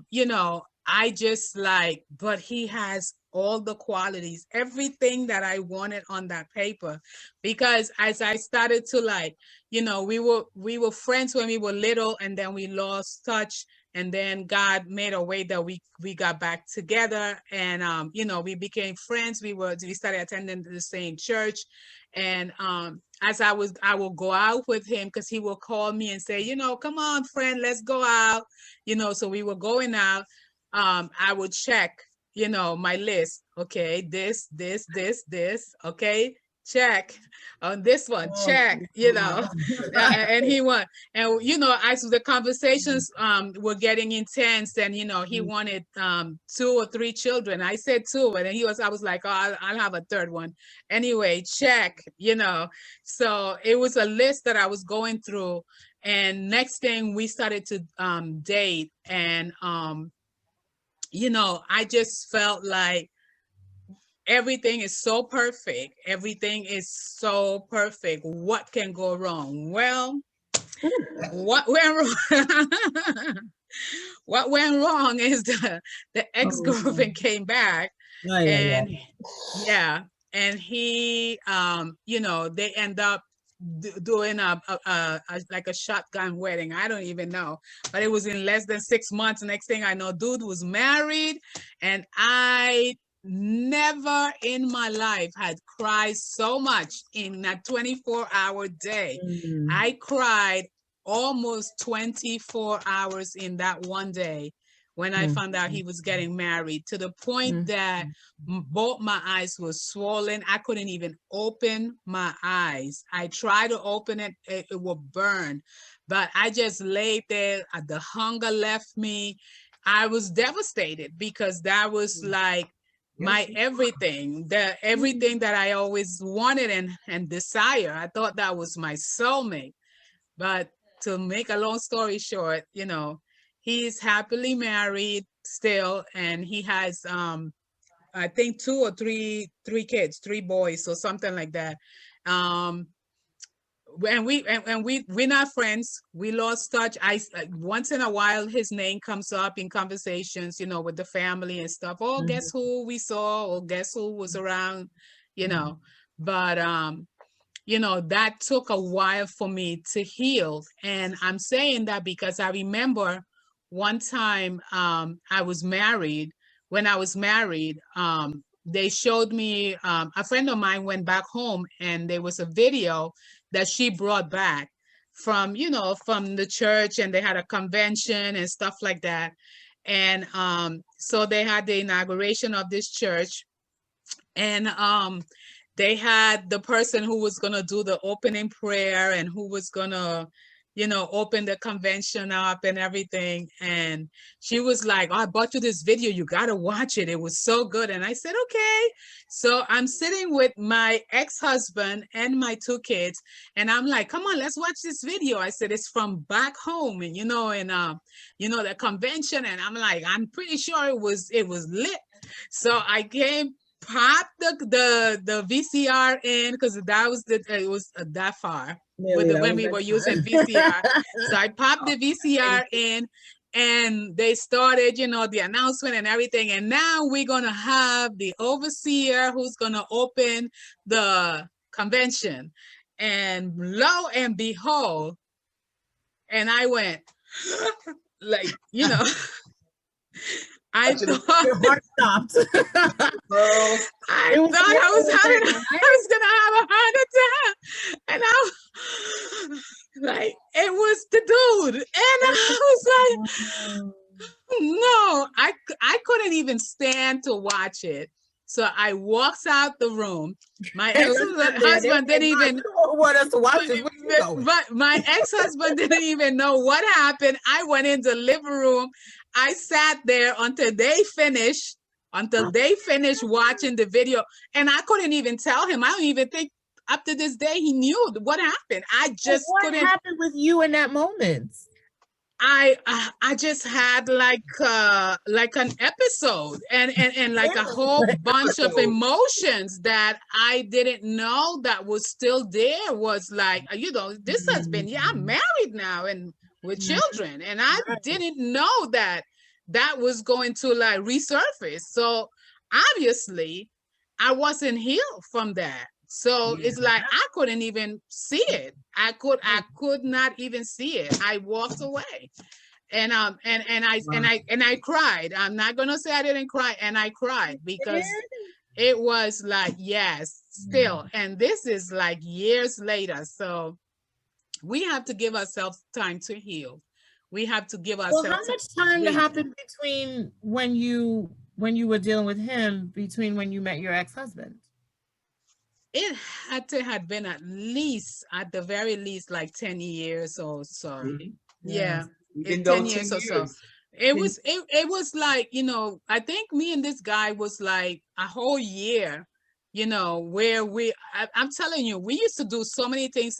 Speaker 3: you know, I just like, but he has all the qualities, everything that I wanted on that paper. Because as I started to like, you know, we were friends when we were little, and then we lost touch. And then God made a way that we got back together, and you know, we became friends. We started attending the same church, and as I will go out with him, because he will call me and say, you know, come on, friend, let's go out. You know, so we were going out. I would check, you know, my list. Okay, this, okay, check on this one, check, you know. And he won. And you know, as the conversations were getting intense, and you know, he wanted 2 or 3 children. I said 2, and then I was like, oh, I'll have a 3rd one. Anyway, check, you know. So it was a list that I was going through, and next thing we started to date, and you know, I just felt like everything is so perfect. Everything is so perfect. What can go wrong? Well, what went wrong? What went wrong is the ex-girlfriend came back, and yeah, and he, you know, they end up doing a like a shotgun wedding. I don't even know, but it was in less than 6 months. Next thing I know, dude was married, and I never in my life had cried so much in a 24-hour day. I cried almost 24 hours in that one day when I found out he was getting married, to the point that both my eyes were swollen. I couldn't even open my eyes. I tried to open it, it would burn. But I just laid there. The hunger left me. I was devastated, because that was like my everything, everything that I always wanted and desire. I thought that was my soulmate. But to make a long story short, you know, he's happily married still, and he has I think 2 or 3 kids, 3 boys or something like that. When we're not friends, we lost touch. Once in a while his name comes up in conversations, you know, with the family and stuff. Oh, guess who we saw, or guess who was around, you know. But you know, that took a while for me to heal. And I'm saying that because I remember one time I was married. When I was married, they showed me, a friend of mine went back home, and there was a video that she brought back from, you know, from the church, and they had a convention and stuff like that. And so they had the inauguration of this church, and they had the person who was going to do the opening prayer, and who was going to, you know, open the convention up and everything. And she was like, oh, I bought you this video, you got to watch it, it was so good. And I said, okay. So I'm sitting with my ex-husband and my 2 kids, and I'm like, come on, let's watch this video. I said, it's from back home, and you know, and you know, the convention. And I'm like, I'm pretty sure it was lit. So I popped the VCR in, because that was it was that far when we were using VCR. So I popped the VCR in, and they started, you know, the announcement and everything. And now we're gonna have the overseer who's gonna open the convention. And lo and behold, and I went like, you know, I thought
Speaker 2: your heart stopped.
Speaker 3: I thought I was gonna have a heart attack, and I like, it was the dude, and I was like, no, I couldn't even stand to watch it. So I walks out the room. My ex-husband didn't even
Speaker 2: want us to watch it.
Speaker 3: But my ex-husband didn't even know what happened. I went in the living room. I sat there until they finished watching the video. And I couldn't even tell him. I don't even think up to this day he knew what happened. I just couldn't.
Speaker 2: What happened with you in that moment?
Speaker 3: I just had like an episode and like a whole bunch of emotions that I didn't know that was still there. Was like, this has been, I'm married now and with children, and I didn't know that that was going to like resurface. So obviously I wasn't healed from that. So it's like I couldn't even see it. I could not even see it. I walked away. And I cried. I'm not gonna say I didn't cry, and I cried because it was like, yes, still. And this is like years later. So we have to give ourselves time to heal. We have to give ourselves.
Speaker 2: Well, how much time happened between when you were dealing with him between when you met your ex-husband?
Speaker 3: It had to have been at the very least, like 10 years or so.
Speaker 1: Really?
Speaker 3: Yeah.
Speaker 1: Even
Speaker 3: 10 years or so. It was like, I think me and this guy was like a whole year, where I'm telling you, we used to do so many things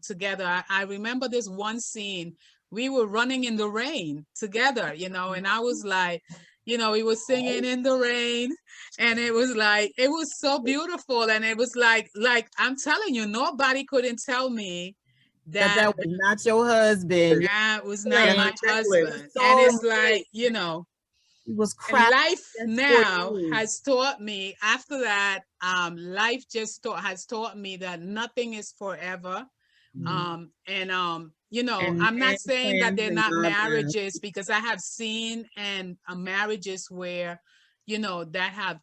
Speaker 3: together. I remember this one scene, we were running in the rain together, and I was like, he was singing in the rain, and it was like, it was so beautiful. And it was like, I'm telling you, nobody couldn't tell me that
Speaker 2: was not your husband.
Speaker 3: That was not my husband. And it's like,
Speaker 2: it was
Speaker 3: crap. Life now has taught me, after that, life just has taught me that nothing is forever. I'm not saying that they're not marriages, because I have seen marriages where, that have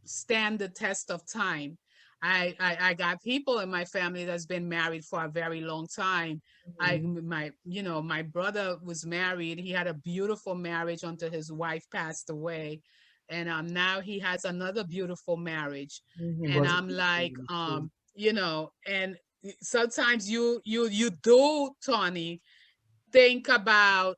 Speaker 3: stand the test of time. I got people in my family that's been married for a very long time. My brother was married. He had a beautiful marriage until his wife passed away. And now he has another beautiful marriage. And I'm like, and sometimes you do, Tawny, think about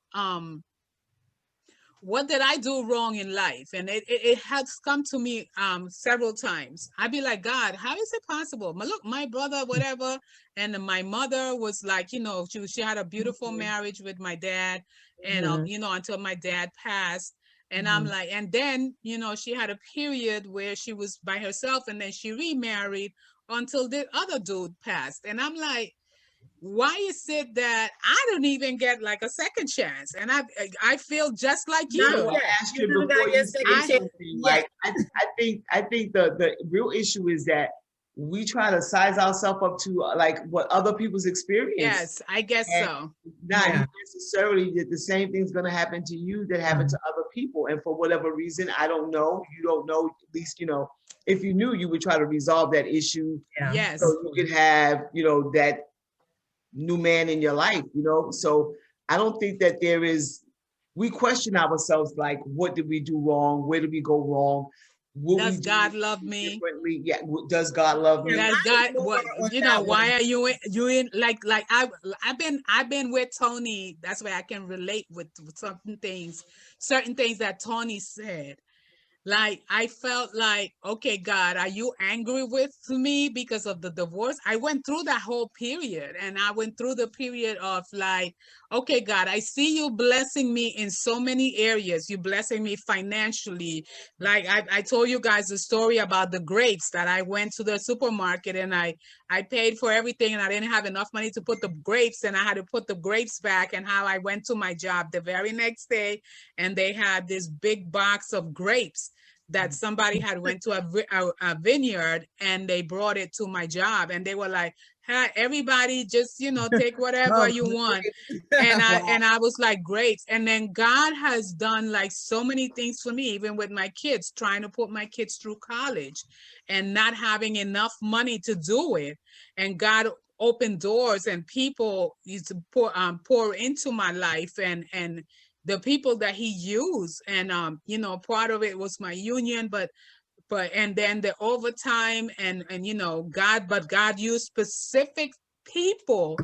Speaker 3: what did I do wrong in life? And it has come to me several times. I'd be like, God, how is it possible? Look, my brother, whatever, and my mother was like, she had a beautiful marriage with my dad, and until my dad passed. And I'm like, and then she had a period where she was by herself, and then she remarried until the other dude passed. And I'm like, why is it that I don't even get like a second chance? And I feel just like you.
Speaker 1: I think the real issue is that we try to size ourselves up to like what other people's experience.
Speaker 3: Yes, I guess so.
Speaker 1: Not necessarily that the same thing's going to happen to you that happened to other people. And for whatever reason, I don't know. You don't know. At least, if you knew, you would try to resolve that issue.
Speaker 2: Yeah.
Speaker 3: Yes.
Speaker 1: So you could have, that new man in your life, So I don't think that we question ourselves, like, what did we do wrong? Where did we go wrong?
Speaker 3: Does God love me?
Speaker 1: Yeah. Does God love me?
Speaker 3: Does God, why are you in like I've been with Tawny. That's why I can relate with certain things that Tawny said. Like, I felt like, okay, God, are you angry with me because of the divorce? I went through that whole period, and I went through the period of like, okay, God, I see you blessing me in so many areas. You blessing me financially. Like I told you guys the story about the grapes that I went to the supermarket and I paid for everything, and I didn't have enough money to put the grapes, and I had to put the grapes back, and how I went to my job the very next day, and they had this big box of grapes that somebody had went to a vineyard, and they brought it to my job, and they were like, "Hey, everybody, just take whatever you want." And I was like, "Great!" And then God has done like so many things for me, even with my kids, trying to put my kids through college, and not having enough money to do it. And God opened doors, and people used to pour into my life, and the people that he used. And part of it was my union, but and then the overtime, and God used specific people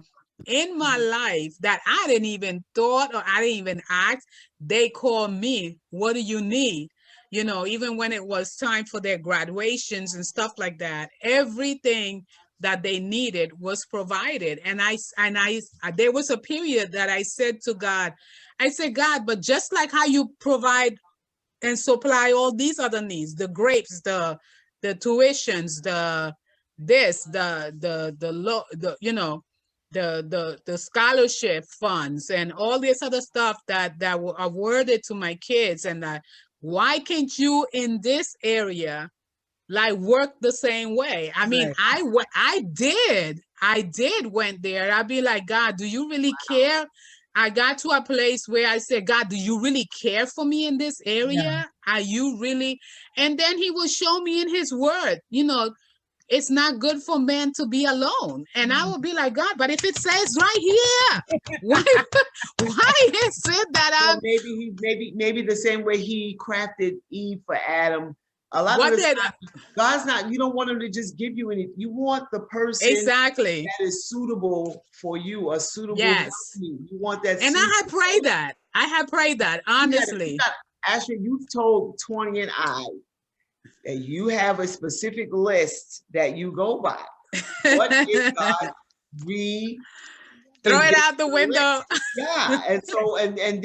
Speaker 3: in my life that I didn't even thought, or I didn't even ask. They called me, what do you need? Even when it was time for their graduations and stuff like that, everything that they needed was provided. And there was a period that I said to God, I said, God, but just like how you provide and supply all these other needs, the grapes, the tuitions, the this, you know, the scholarship funds and all this other stuff that were awarded to my kids, and that, why can't you in this area like work the same way? I mean,
Speaker 2: Right.
Speaker 3: I did went there. I'd be like, God, do you really care? I got to a place where I said, God, do you really care for me in this area?
Speaker 2: Yeah.
Speaker 3: Are you really? And then he will show me in his word, you know, it's not good for man to be alone. And I will be like, God, but if it says right here, why, why is it that
Speaker 1: Well, maybe the same way he crafted Eve for Adam. A lot
Speaker 3: what
Speaker 1: of
Speaker 3: did
Speaker 1: God's not, you don't want him to just give you any, you want the person
Speaker 3: exactly?
Speaker 1: that is suitable for you, or suitable
Speaker 3: Yes.
Speaker 1: for you. You want that.
Speaker 3: And I had prayed that. I had prayed that, honestly.
Speaker 1: Actually, you've told Tawny and I that you have a specific list that you go by. What is God?
Speaker 3: Throw it out the window.
Speaker 1: Yeah, and so and then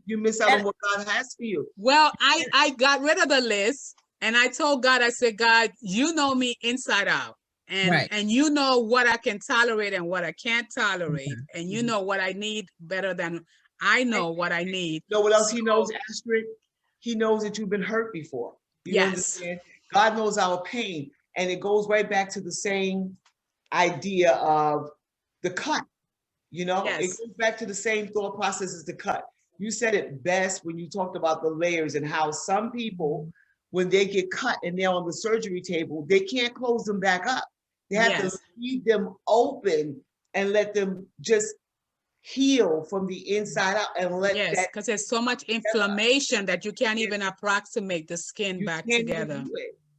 Speaker 1: you miss out on what God has for you.
Speaker 3: Well, I got rid of the list, and I told God, I said, God, you know me inside out. And you know what I can tolerate and what I can't tolerate. And you know what I need better than I know what I need.
Speaker 1: You know what else he knows, Astrid? He knows that you've been hurt before. You understand? God knows our pain. And it goes right back to the same idea of the cut. You know, it goes back to the same thought process as the cut. You said it best when you talked about the layers and how some people, when they get cut and they're on the surgery table, they can't close them back up. They have to leave them open and let them just heal from the inside out, and let that,
Speaker 3: because there's so much inflammation that you can't even approximate the skin back together.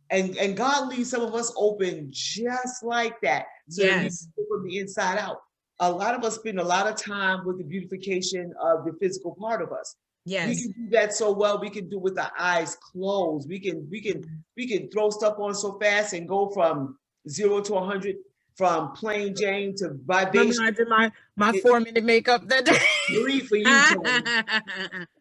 Speaker 1: And God leaves some of us open just like that, so that we can heal from the inside out. A lot of us spend a lot of time with the beautification of the physical part of us.
Speaker 3: Yes.
Speaker 1: We can do that so well. We can do it with our eyes closed. We can throw stuff on so fast and go from 0 to 100, from plain Jane to vibration.
Speaker 2: I did my 4-minute makeup that day.
Speaker 1: Great for you, Tony.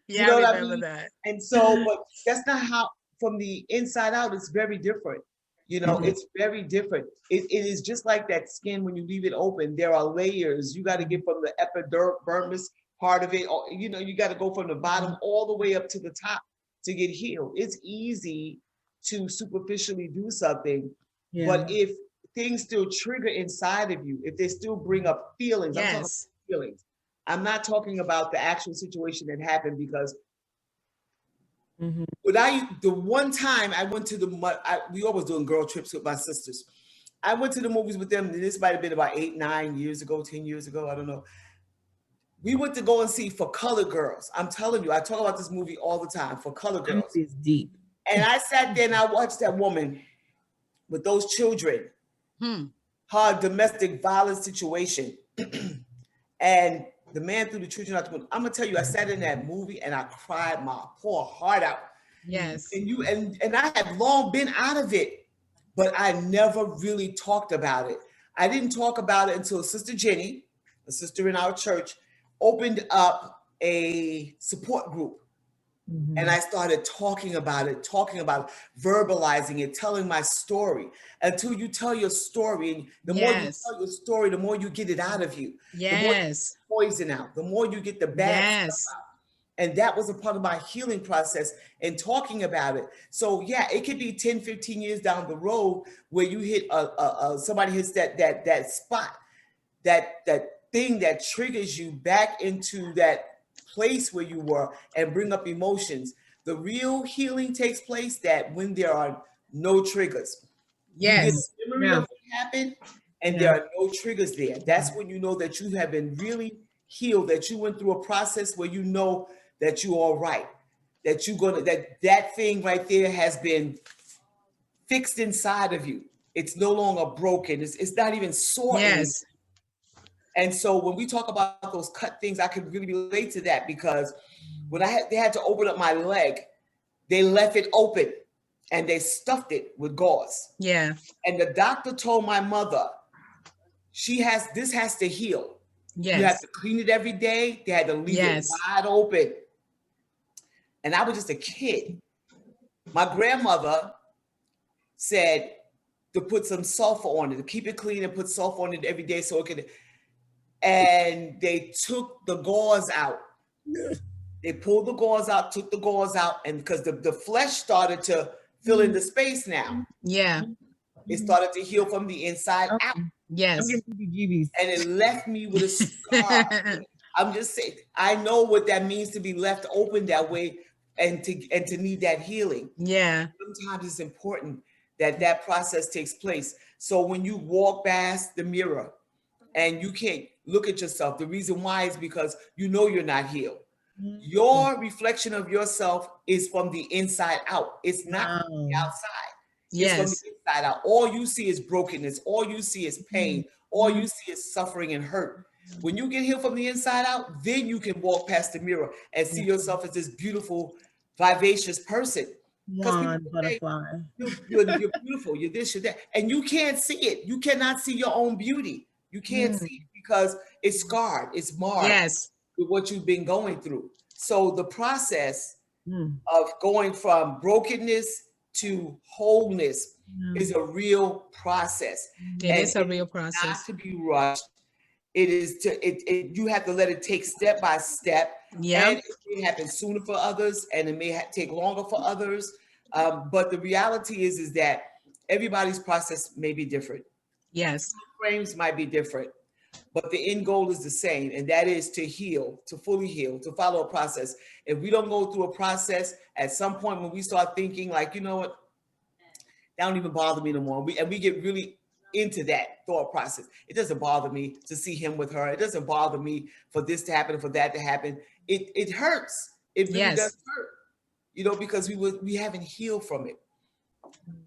Speaker 3: You know what I mean? That.
Speaker 1: And so, but that's not how, from the inside out, it's very different. You know, it's very different. It is just like that skin when you leave it open. There are layers. You got to get from the epidermis part of it, or, you know, you got to go from the bottom all the way up to the top to get healed. It's easy to superficially do something, but if things still trigger inside of you, if they still bring up feelings, I'm talking about feelings. I'm not talking about the actual situation that happened, because the one time I went to we always doing girl trips with my sisters. I went to the movies with them. This might have been about 8, 9 years ago, 10 years ago. I don't know. We went to go and see For Colored Girls. I'm telling you, I talk about this movie all the time, For Colored Girls.
Speaker 2: It's deep.
Speaker 1: And I sat there and I watched that woman with those children, her domestic violence situation, and the man threw the children out the window. I'm gonna tell you, I sat in that movie and I cried my poor heart out.
Speaker 3: Yes.
Speaker 1: And I had long been out of it, but I never really talked about it. I didn't talk about it until Sister Jenny, a sister in our church, opened up a support group. And I started talking about it, verbalizing it, telling my story. Until you tell your story, and the more you tell your story, the more you get it out of you. The more you get the poison out, the more you get the bad stuff out. And that was a part of my healing process and talking about it. So yeah, it could be 10, 15 years down the road where you hit somebody hits that spot, that thing that triggers you back into that place where you were and bring up emotions. The real healing takes place that when there are no triggers.
Speaker 3: Yes.
Speaker 1: You get the memory of what happened and there are no triggers there. That's when you know that you have been really healed, that you went through a process where you know that you're all right, that you're gonna, that thing right there has been fixed inside of you. It's no longer broken. It's not even sore.
Speaker 3: Yes.
Speaker 1: And so when we talk about those cut things, I can really relate to that, because when they had to open up my leg, they left it open and they stuffed it with gauze.
Speaker 3: Yeah.
Speaker 1: And the doctor told my mother, this has to heal.
Speaker 3: Yes.
Speaker 1: You have to clean it every day. They had to leave it wide open. And I was just a kid. My grandmother said to put some sulfur on it, to keep it clean and put sulfur on it every day so it could. And they took the gauze out. They pulled the gauze out, took the gauze out, and because the flesh started to fill in the space now.
Speaker 3: Yeah.
Speaker 1: It started to heal from the inside out.
Speaker 3: Yes.
Speaker 1: And it left me with a scar. I'm just saying, I know what that means to be left open that way and to need that healing.
Speaker 3: Yeah.
Speaker 1: Sometimes it's important that process takes place. So when you walk past the mirror and you can't look at yourself, the reason why is because you know you're not healed. Your reflection of yourself is from the inside out. It's not from the outside. It's from the inside out. All you see is brokenness. All you see is pain. All you see is suffering and hurt. When you get healed from the inside out, then you can walk past the mirror and see yourself as this beautiful, vivacious person.
Speaker 2: Butterfly.
Speaker 1: You're beautiful. You're this, you're that. And you can't see it. You cannot see your own beauty. You can't see it because it's scarred. It's marred with what you've been going through. So the process of going from brokenness to wholeness is a real process.
Speaker 3: It is a real process.
Speaker 1: Not to be rushed. It is you have to let it take step by step.
Speaker 3: Yeah.
Speaker 1: And it may happen sooner for others, and it may take longer for others. But the reality is that everybody's process may be different.
Speaker 3: Yes.
Speaker 1: Frames might be different, but the end goal is the same, and that is to heal, to fully heal, to follow a process. If we don't go through a process, at some point when we start thinking like, you know what, that don't even bother me no more. We get really into that thought process. It doesn't bother me to see him with her. It doesn't bother me for this to happen, for that to happen. It hurts. It really does hurt, you know, because we haven't healed from it.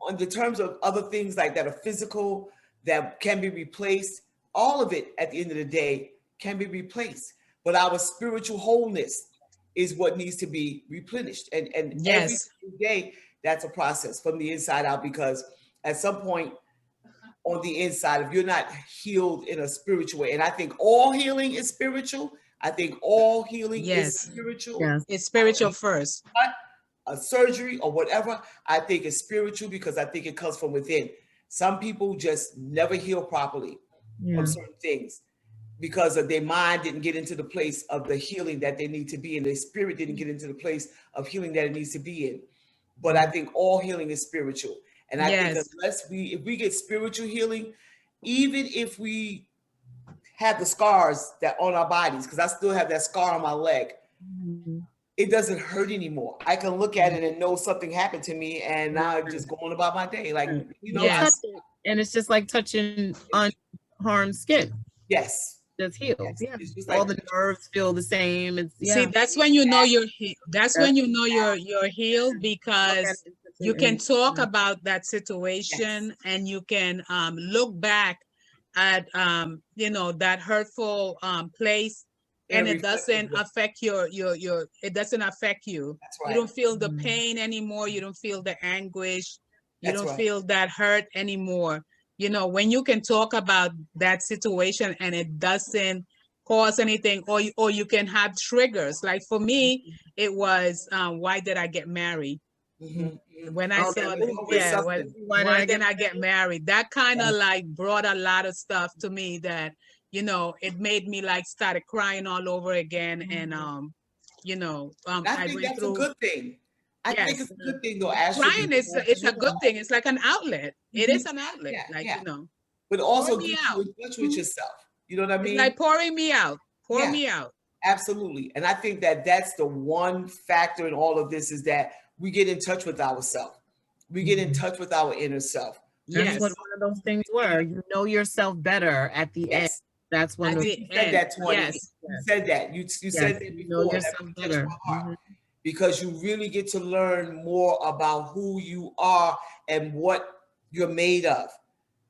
Speaker 1: On the terms of other things like that are physical, that can be replaced, all of it at the end of the day can be replaced. But our spiritual wholeness is what needs to be replenished. And every single day, that's a process from the inside out, because at some point on the inside, if you're not healed in a spiritual way, and I think all healing is spiritual. I think all healing is spiritual.
Speaker 2: Yes.
Speaker 3: It's spiritual first.
Speaker 1: But a surgery or whatever, I think is spiritual because I think it comes from within. Some people just never heal properly from certain things because of their mind didn't get into the place of the healing that they need to be in. Their spirit didn't get into the place of healing that it needs to be in. But I think all healing is spiritual. And I think if we get spiritual healing, even if we have the scars that on our bodies, because I still have that scar on my leg, it doesn't hurt anymore. I can look at it and know something happened to me, and now I'm just going about my day. Like, you know,
Speaker 2: and it's just like touching unharmed skin.
Speaker 1: Yes.
Speaker 2: Just heals.
Speaker 1: Yes. It's just
Speaker 2: all
Speaker 1: like,
Speaker 2: the nerves feel the same. It's,
Speaker 3: See, that's when you know you're that's when you know you're healed, because you can talk about that situation and you can look back at you know, that hurtful place, and it doesn't affect it doesn't affect you.
Speaker 1: That's right.
Speaker 3: You don't feel the pain anymore. You don't feel the anguish. You don't feel that hurt anymore. You know, when you can talk about that situation and it doesn't cause anything, or you can have triggers. Like for me, it was why did I get married? When I saw why did I get married? That kind of like brought a lot of stuff to me that, you know, it made me like started crying all over again. And you know,
Speaker 1: I think that's a good thing. I think it's a good thing though.
Speaker 3: Crying is it's a good thing. It's like an outlet. It is an outlet, you know.
Speaker 1: But also get you in touch with yourself. You know what I mean?
Speaker 3: It's like pouring me out. Pour me out.
Speaker 1: Absolutely. And I think that that's the one factor in all of this, is that we get in touch with ourselves. We get in touch with our inner self.
Speaker 2: That's what one of those things were. You know yourself better at the end. That's when
Speaker 1: you said that, Tawny. You said that. You said that before.
Speaker 2: You know yourself better.
Speaker 1: Because you really get to learn more about who you are and what you're made of.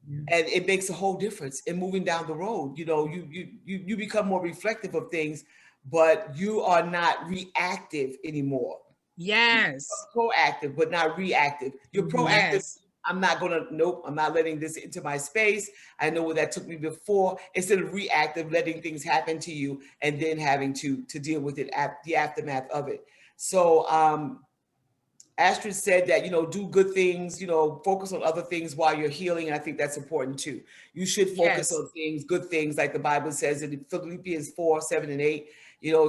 Speaker 1: And it makes a whole difference in moving down the road. You know, you become more reflective of things, but you are not reactive anymore.
Speaker 3: Yes.
Speaker 1: Proactive, but not reactive. You're proactive.
Speaker 3: Yes.
Speaker 1: I'm not letting this into my space. I know where that took me before. Instead of reactive, letting things happen to you and then having to deal with it at the aftermath of it. So Astrid said that, do good things, focus on other things while you're healing. And I think that's important too. You should focus on things, good things, like the Bible says in Philippians 4:7-8,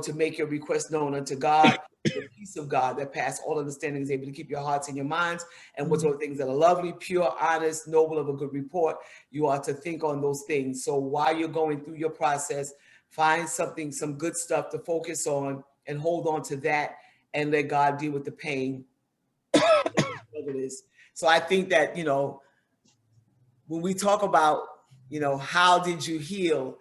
Speaker 1: to make your request known unto God. The peace of God that passes all understanding is able to keep your hearts and your minds. And whatsoever things that are lovely, pure, honest, noble, of a good report, you are to think on those things. So while you're going through your process, find some good stuff to focus on and hold on to that and let God deal with the pain. It is. So I think that, when we talk about, how did you heal?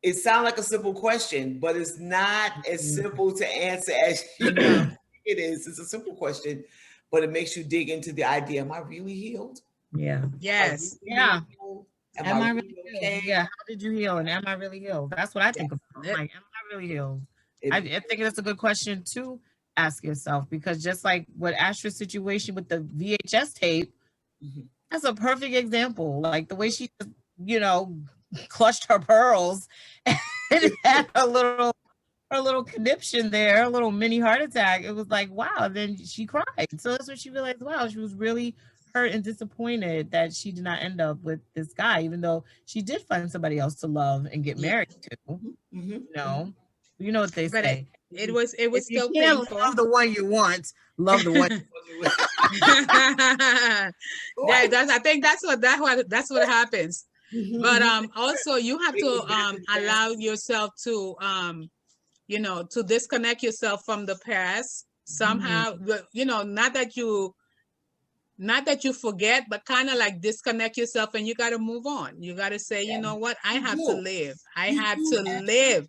Speaker 1: It sounds like a simple question, but it's not as simple to answer as you think it is. It's a simple question, but it makes you dig into the idea. Am I really healed?
Speaker 2: Yeah.
Speaker 3: Yes.
Speaker 2: Yeah.
Speaker 1: Am I really
Speaker 2: okay?
Speaker 1: healed?
Speaker 2: Yeah. How did you heal? And am I really healed? That's what I think about. I'm like, am I really healed? I think that's a good question to ask yourself, because just like what Astrid's situation with the VHS tape, that's a perfect example. Like the way she, clutched her pearls and had a little conniption there, a little mini heart attack. It was like, wow. Then she cried. So that's when she realized, wow, she was really hurt and disappointed that she did not end up with this guy, even though she did find somebody else to love and get married to. You know what they say.
Speaker 3: It was still painful.
Speaker 2: Love the one you want. Love the one.
Speaker 3: I think that's what happens. But also you have to allow yourself to to disconnect yourself from the past somehow. Not that you forget, but kind of like disconnect yourself, and you got to move on. You got to say, you know what, I have to live. I have to live.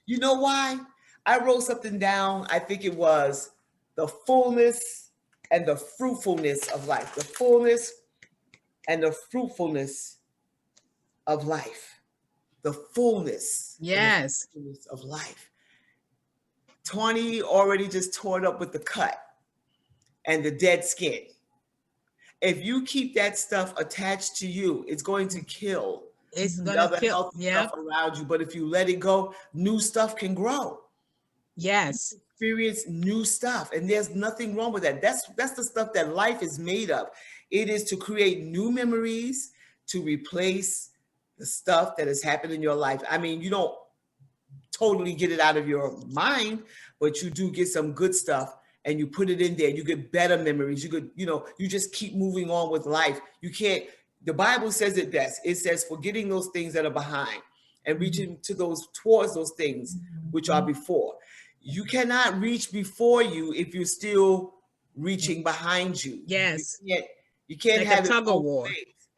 Speaker 1: You know why? I wrote something down. I think it was the fullness and the fruitfulness of life. The fullness and the fruitfulness of life. The fullness.
Speaker 3: Yes.
Speaker 1: And the fruitfulness of life. Tawny already just tore it up with the cut and the dead skin. If you keep that stuff attached to you, it's going to kill.
Speaker 3: It's going to kill
Speaker 1: stuff around you. But if you let it go, new stuff can grow.
Speaker 3: Yes.
Speaker 1: Experience new stuff. And there's nothing wrong with that. That's the stuff that life is made of. It is to create new memories, to replace the stuff that has happened in your life. I mean, you don't totally get it out of your mind, but you do get some good stuff and you put it in there. You get better memories. You could, you just keep moving on with life. You can't. The Bible says it best. It says, forgetting those things that are behind and reaching towards those things which are before. You cannot reach before you if you're still reaching behind you.
Speaker 3: Yes.
Speaker 1: You can't
Speaker 3: like
Speaker 1: have
Speaker 3: a tug of war.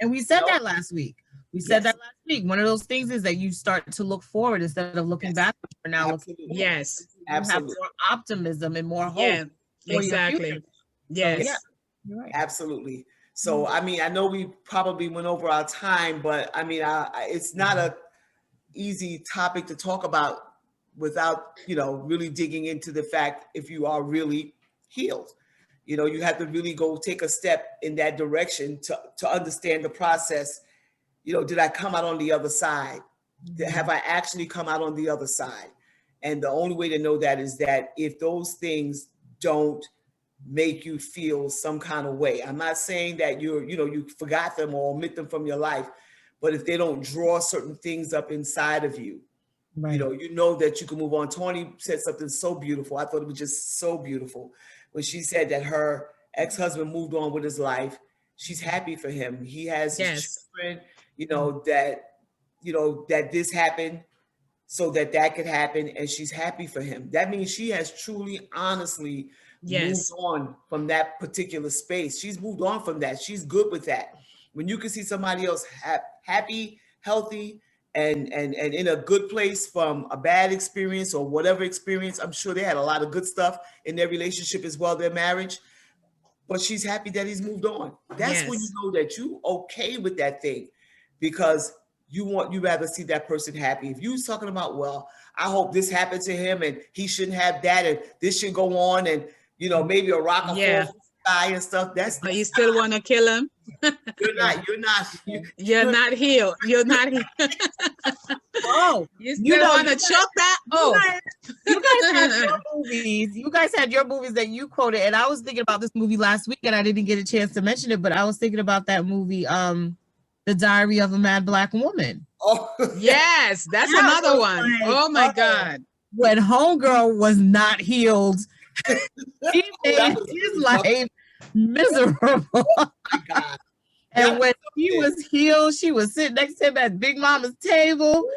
Speaker 2: And we said that last week. One of those things is that you start to look forward instead of looking backwards. You're now looking forward.
Speaker 3: Yes.
Speaker 1: Absolutely.
Speaker 2: You have more optimism and more hope.
Speaker 3: Yeah, exactly. Yes.
Speaker 2: So, you're right.
Speaker 1: Absolutely. So, I mean, I know we probably went over our time, but I mean, it's not a easy topic to talk about without, really digging into the fact if you are really healed. You have to really go take a step in that direction to understand the process. Did I come out on the other side? Have I actually come out on the other side? And the only way to know that is that if those things don't make you feel some kind of way. I'm not saying that you forgot them or omit them from your life, but if they don't draw certain things up inside of you,
Speaker 2: right.
Speaker 1: you know that you can move on. Tawny said something so beautiful. I thought it was just so beautiful when she said that her ex-husband moved on with his life. She's happy for him. He has his children, that this happened so that could happen, and she's happy for him. That means she has truly, honestly moved on from that particular space. She's moved on from that. She's good with that. When you can see somebody else happy, healthy, and in a good place from a bad experience or whatever experience, I'm sure they had a lot of good stuff in their relationship as well, their marriage. But she's happy that he's moved on. That's when you know that you okay with that thing, because you rather see that person happy. If you're talking about, well, I hope this happened to him and he shouldn't have that and this should go on, and you know, maybe a rock or
Speaker 3: Yeah.
Speaker 1: fall from the sky and stuff.
Speaker 3: But you still want to kill him?
Speaker 1: You're not
Speaker 3: not healed. You're not healed.
Speaker 2: Oh,
Speaker 3: You
Speaker 2: you
Speaker 3: still
Speaker 2: know,
Speaker 3: want to choke that? Oh,
Speaker 2: you guys had your movies. You guys had your movies that you quoted, and I was thinking about this movie last week, and I didn't get a chance to mention it, but I was thinking about that movie, The Diary of a Mad Black Woman.
Speaker 1: Oh,
Speaker 3: yes, that's
Speaker 2: That
Speaker 3: another
Speaker 2: was
Speaker 3: one.
Speaker 2: like,
Speaker 3: Oh my God.
Speaker 2: When Homegirl was not healed, she made
Speaker 1: was
Speaker 2: his life miserable.
Speaker 1: oh my God.
Speaker 2: And when he was healed, she was sitting next to him at Big Mama's table.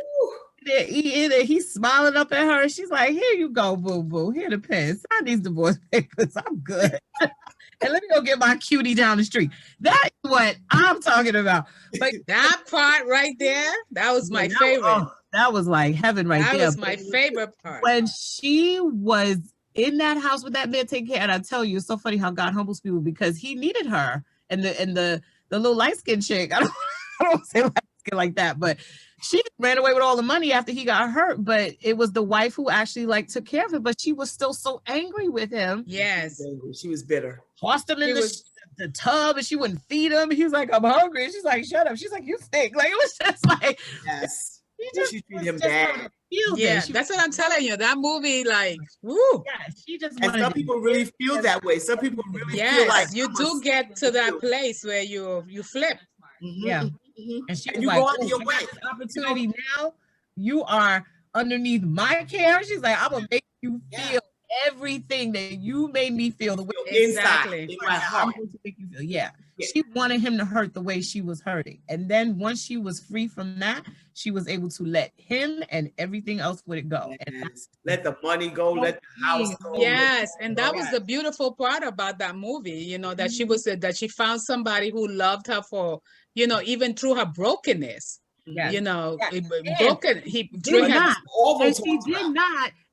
Speaker 2: They're eating and he's smiling up at her. She's like, here you go, boo boo. Here the pen. Sign these divorce papers. I'm good. And let me go get my cutie down the street. That's what I'm talking about. But
Speaker 3: that part right there, that was my favorite.
Speaker 2: That was like heaven right there.
Speaker 3: That was my favorite part.
Speaker 2: When she was in that house with that man taking care, and I tell you, it's so funny how God humbles people because he needed her. And the little light-skinned chick, I don't say light-skinned like that, but she ran away with all the money after he got hurt, but it was the wife who actually like took care of him, but she was still so angry with him.
Speaker 3: Yes.
Speaker 1: She was bitter.
Speaker 2: Tossed him in the tub and she wouldn't feed him. He was like, I'm hungry. And she's like, shut up. She's like, you stink. Like, it was just like,
Speaker 1: yes. She treated him
Speaker 2: just
Speaker 1: bad.
Speaker 3: Yeah, that's what I'm telling you. That movie, like, woo.
Speaker 2: Yeah, she just
Speaker 1: and some people really feel that way. Some people really feel like
Speaker 3: you do get to that place where you flip.
Speaker 2: Mm-hmm. Yeah. Mm-hmm. And she was
Speaker 1: you
Speaker 2: like,
Speaker 1: go on your way.
Speaker 2: Opportunity now. You are underneath my care. She's like, I'm gonna make you feel everything that you made me feel the way
Speaker 3: exactly
Speaker 1: in my heart.
Speaker 2: I'm going to make you feel. Yeah. She wanted him to hurt the way she was hurting. And then once she was free from that, she was able to let him and everything else would it go. And
Speaker 1: let the money go, let the house go.
Speaker 3: Yes, and that was the beautiful part about that movie, you know, that she was that she found somebody who loved her for, you know, even through her brokenness. You know, broken.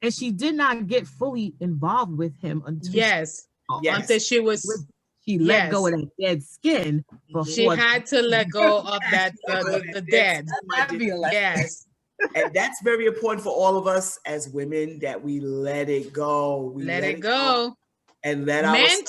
Speaker 2: And she did not get fully involved with him until
Speaker 3: until she was.
Speaker 2: She let go of that dead skin.
Speaker 3: She had to let go of that the dead. Yes.
Speaker 1: And that's very important for all of us as women that we let it go. We
Speaker 3: let it go.
Speaker 1: And let
Speaker 3: men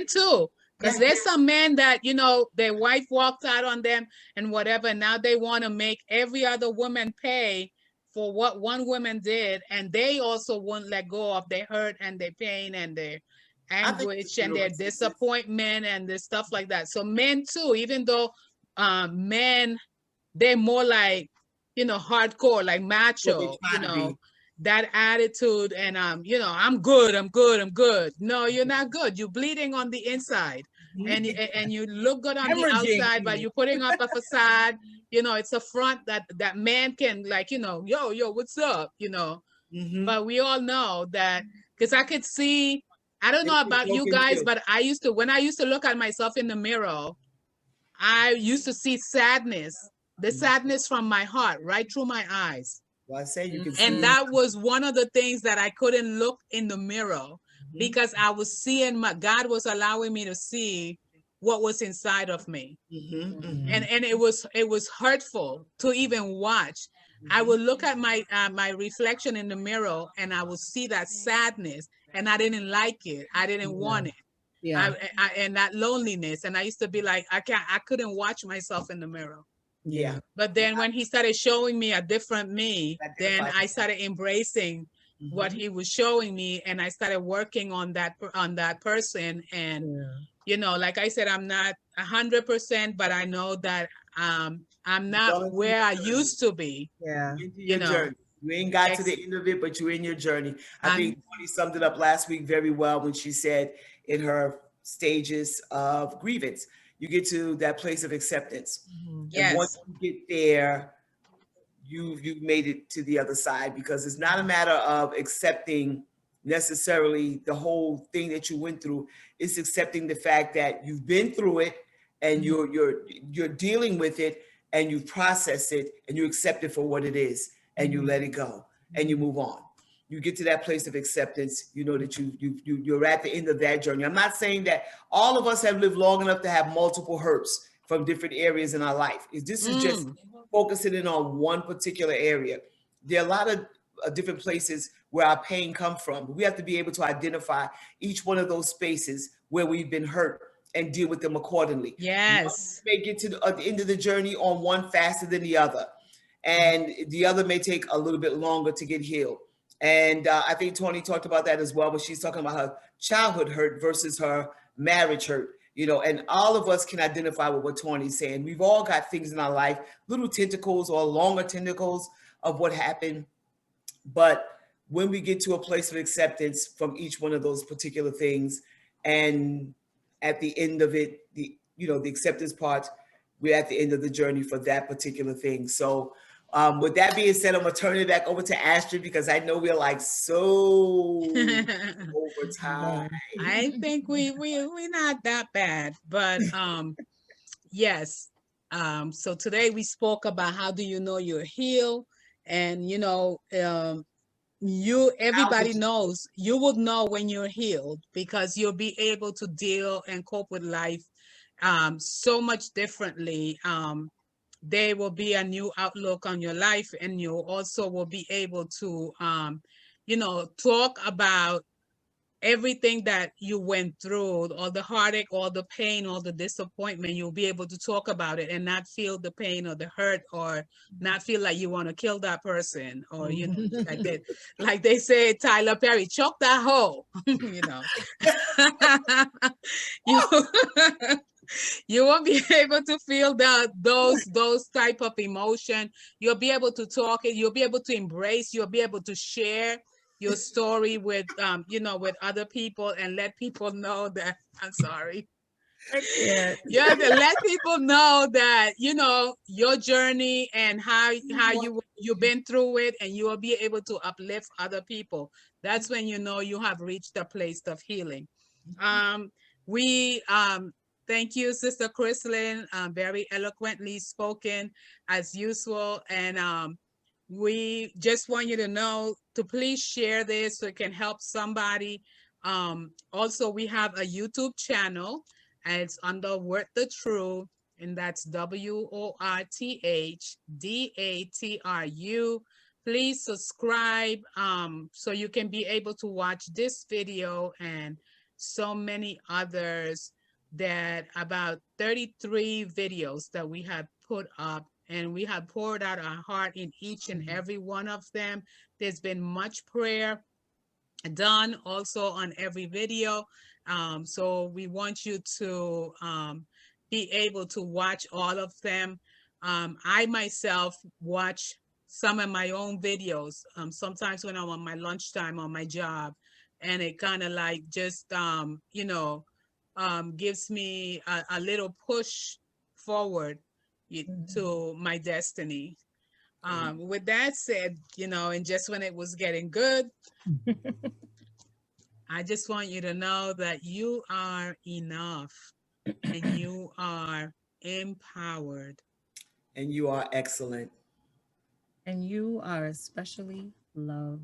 Speaker 3: too. Because there's some men that, you know, their wife walked out on them and whatever. And now they want to make every other woman pay for what one woman did. And they also won't let go of their hurt and their pain and their anguish and their disappointment and the stuff like that. So men too, even though men, they're more like, you know, hardcore, like macho, you know, that attitude and you know, I'm good. No, you're not good. You're bleeding on the inside. And you look good on the outside, but you're putting up a facade. You know, it's a front that man can, like, you know, yo, what's up? You know, but we all know that, because I could see, I don't know about you guys, but when I used to look at myself in the mirror, I used to see sadness, the sadness from my heart right through my eyes.
Speaker 1: Well, I say you can see.
Speaker 3: And that was one of the things that I couldn't look in the mirror because I was seeing God was allowing me to see what was inside of me. And it was hurtful to even watch. I would look at my my reflection in the mirror and I would see that sadness and I didn't like it. I didn't want it. And that loneliness. And I used to be like, I couldn't watch myself in the mirror.
Speaker 1: Yeah.
Speaker 3: But then when he started showing me a different me, then I started embracing what he was showing me, and I started working on that person. And you know, like I said, I'm not 100%, but I know that I'm not where I used to be.
Speaker 1: You know, journey. You ain't got to the end of it, but you're in your journey. I think Tawny summed it up last week very well when she said in her stages of grievance, you get to that place of acceptance. And once you get there, you've made it to the other side, because it's not a matter of accepting necessarily the whole thing that you went through. It's accepting the fact that you've been through it and you're dealing with it and you process it and you accept it for what it is and you let it go and you move on. You get to that place of acceptance, you know that you're at the end of that journey. I'm not saying that all of us have lived long enough to have multiple hurts from different areas in our life. This is just focusing in on one particular area. There are a lot of different places where our pain comes from. We have to be able to identify each one of those spaces where we've been hurt and deal with them accordingly.
Speaker 3: Yes.
Speaker 1: One may get to the end of the journey on one faster than the other, and the other may take a little bit longer to get healed. And I think Tawny talked about that as well, when she's talking about her childhood hurt versus her marriage hurt. You know, and all of us can identify with what Tawny's saying. We've all got things in our life, little tentacles or longer tentacles of what happened. But when we get to a place of acceptance from each one of those particular things, and at the end of it, the acceptance part, we're at the end of the journey for that particular thing. So with that being said, I'm gonna turn it back over to Astrid, because I know we're like so over time.
Speaker 3: I think we're not that bad, but yes. So today we spoke about how do you know you're healed, and everybody knows, you would know when you're healed, because you'll be able to deal and cope with life so much differently. There will be a new outlook on your life, and you also will be able to talk about everything that you went through, all the heartache, all the pain, all the disappointment. You'll be able to talk about it and not feel the pain or the hurt, or not feel like you want to kill that person, or like they say, Tyler Perry, choke that hoe. You won't be able to feel those type of emotion. You'll be able to talk it. You'll be able to embrace. You'll be able to share your story with with other people, and let people know that I'm sorry. You have to let people know that your journey and how you've been through it, and you will be able to uplift other people. That's when you have reached a place of healing. Thank you, Sister Chrislyn, very eloquently spoken as usual. And we just want you to know to please share this so it can help somebody. Also, we have a YouTube channel, and it's under DaTru, and that's WORTHDATRU. Please subscribe so you can be able to watch this video and so many others. That about 33 videos that we have put up, and we have poured out our heart in each and every one of them. There's been much prayer done also on every video. So we want you to be able to watch all of them. I myself watch some of my own videos sometimes when I'm on my lunchtime on my job, and it kind of like just gives me a little push forward to my destiny. With that said, and just when it was getting good, I just want you to know that you are enough, and you are empowered.
Speaker 1: And you are excellent.
Speaker 2: And you are especially loved.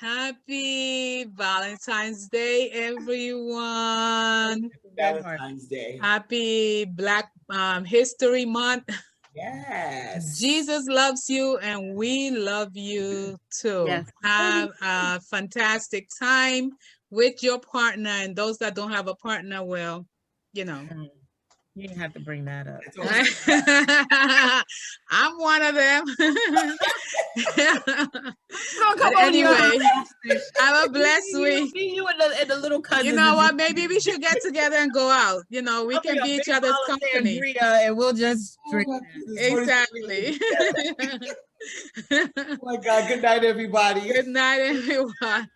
Speaker 3: Happy Valentine's Day, everyone.
Speaker 1: Valentine's Day.
Speaker 3: Happy Black History Month.
Speaker 1: Yes.
Speaker 3: Jesus loves you, and we love you too.
Speaker 2: Yes.
Speaker 3: Have a fantastic time with your partner, and those that don't have a partner, well,
Speaker 2: You didn't have to bring that up.
Speaker 3: I'm one of them.
Speaker 2: But
Speaker 3: anyway, have a blessed week.
Speaker 2: See you in the little cousins.
Speaker 3: You know what? Maybe we should get together and go out. We can be each other's company.
Speaker 2: And we'll just drink.
Speaker 3: Exactly.
Speaker 1: Oh my God. Good night, everybody.
Speaker 3: Good night, everyone.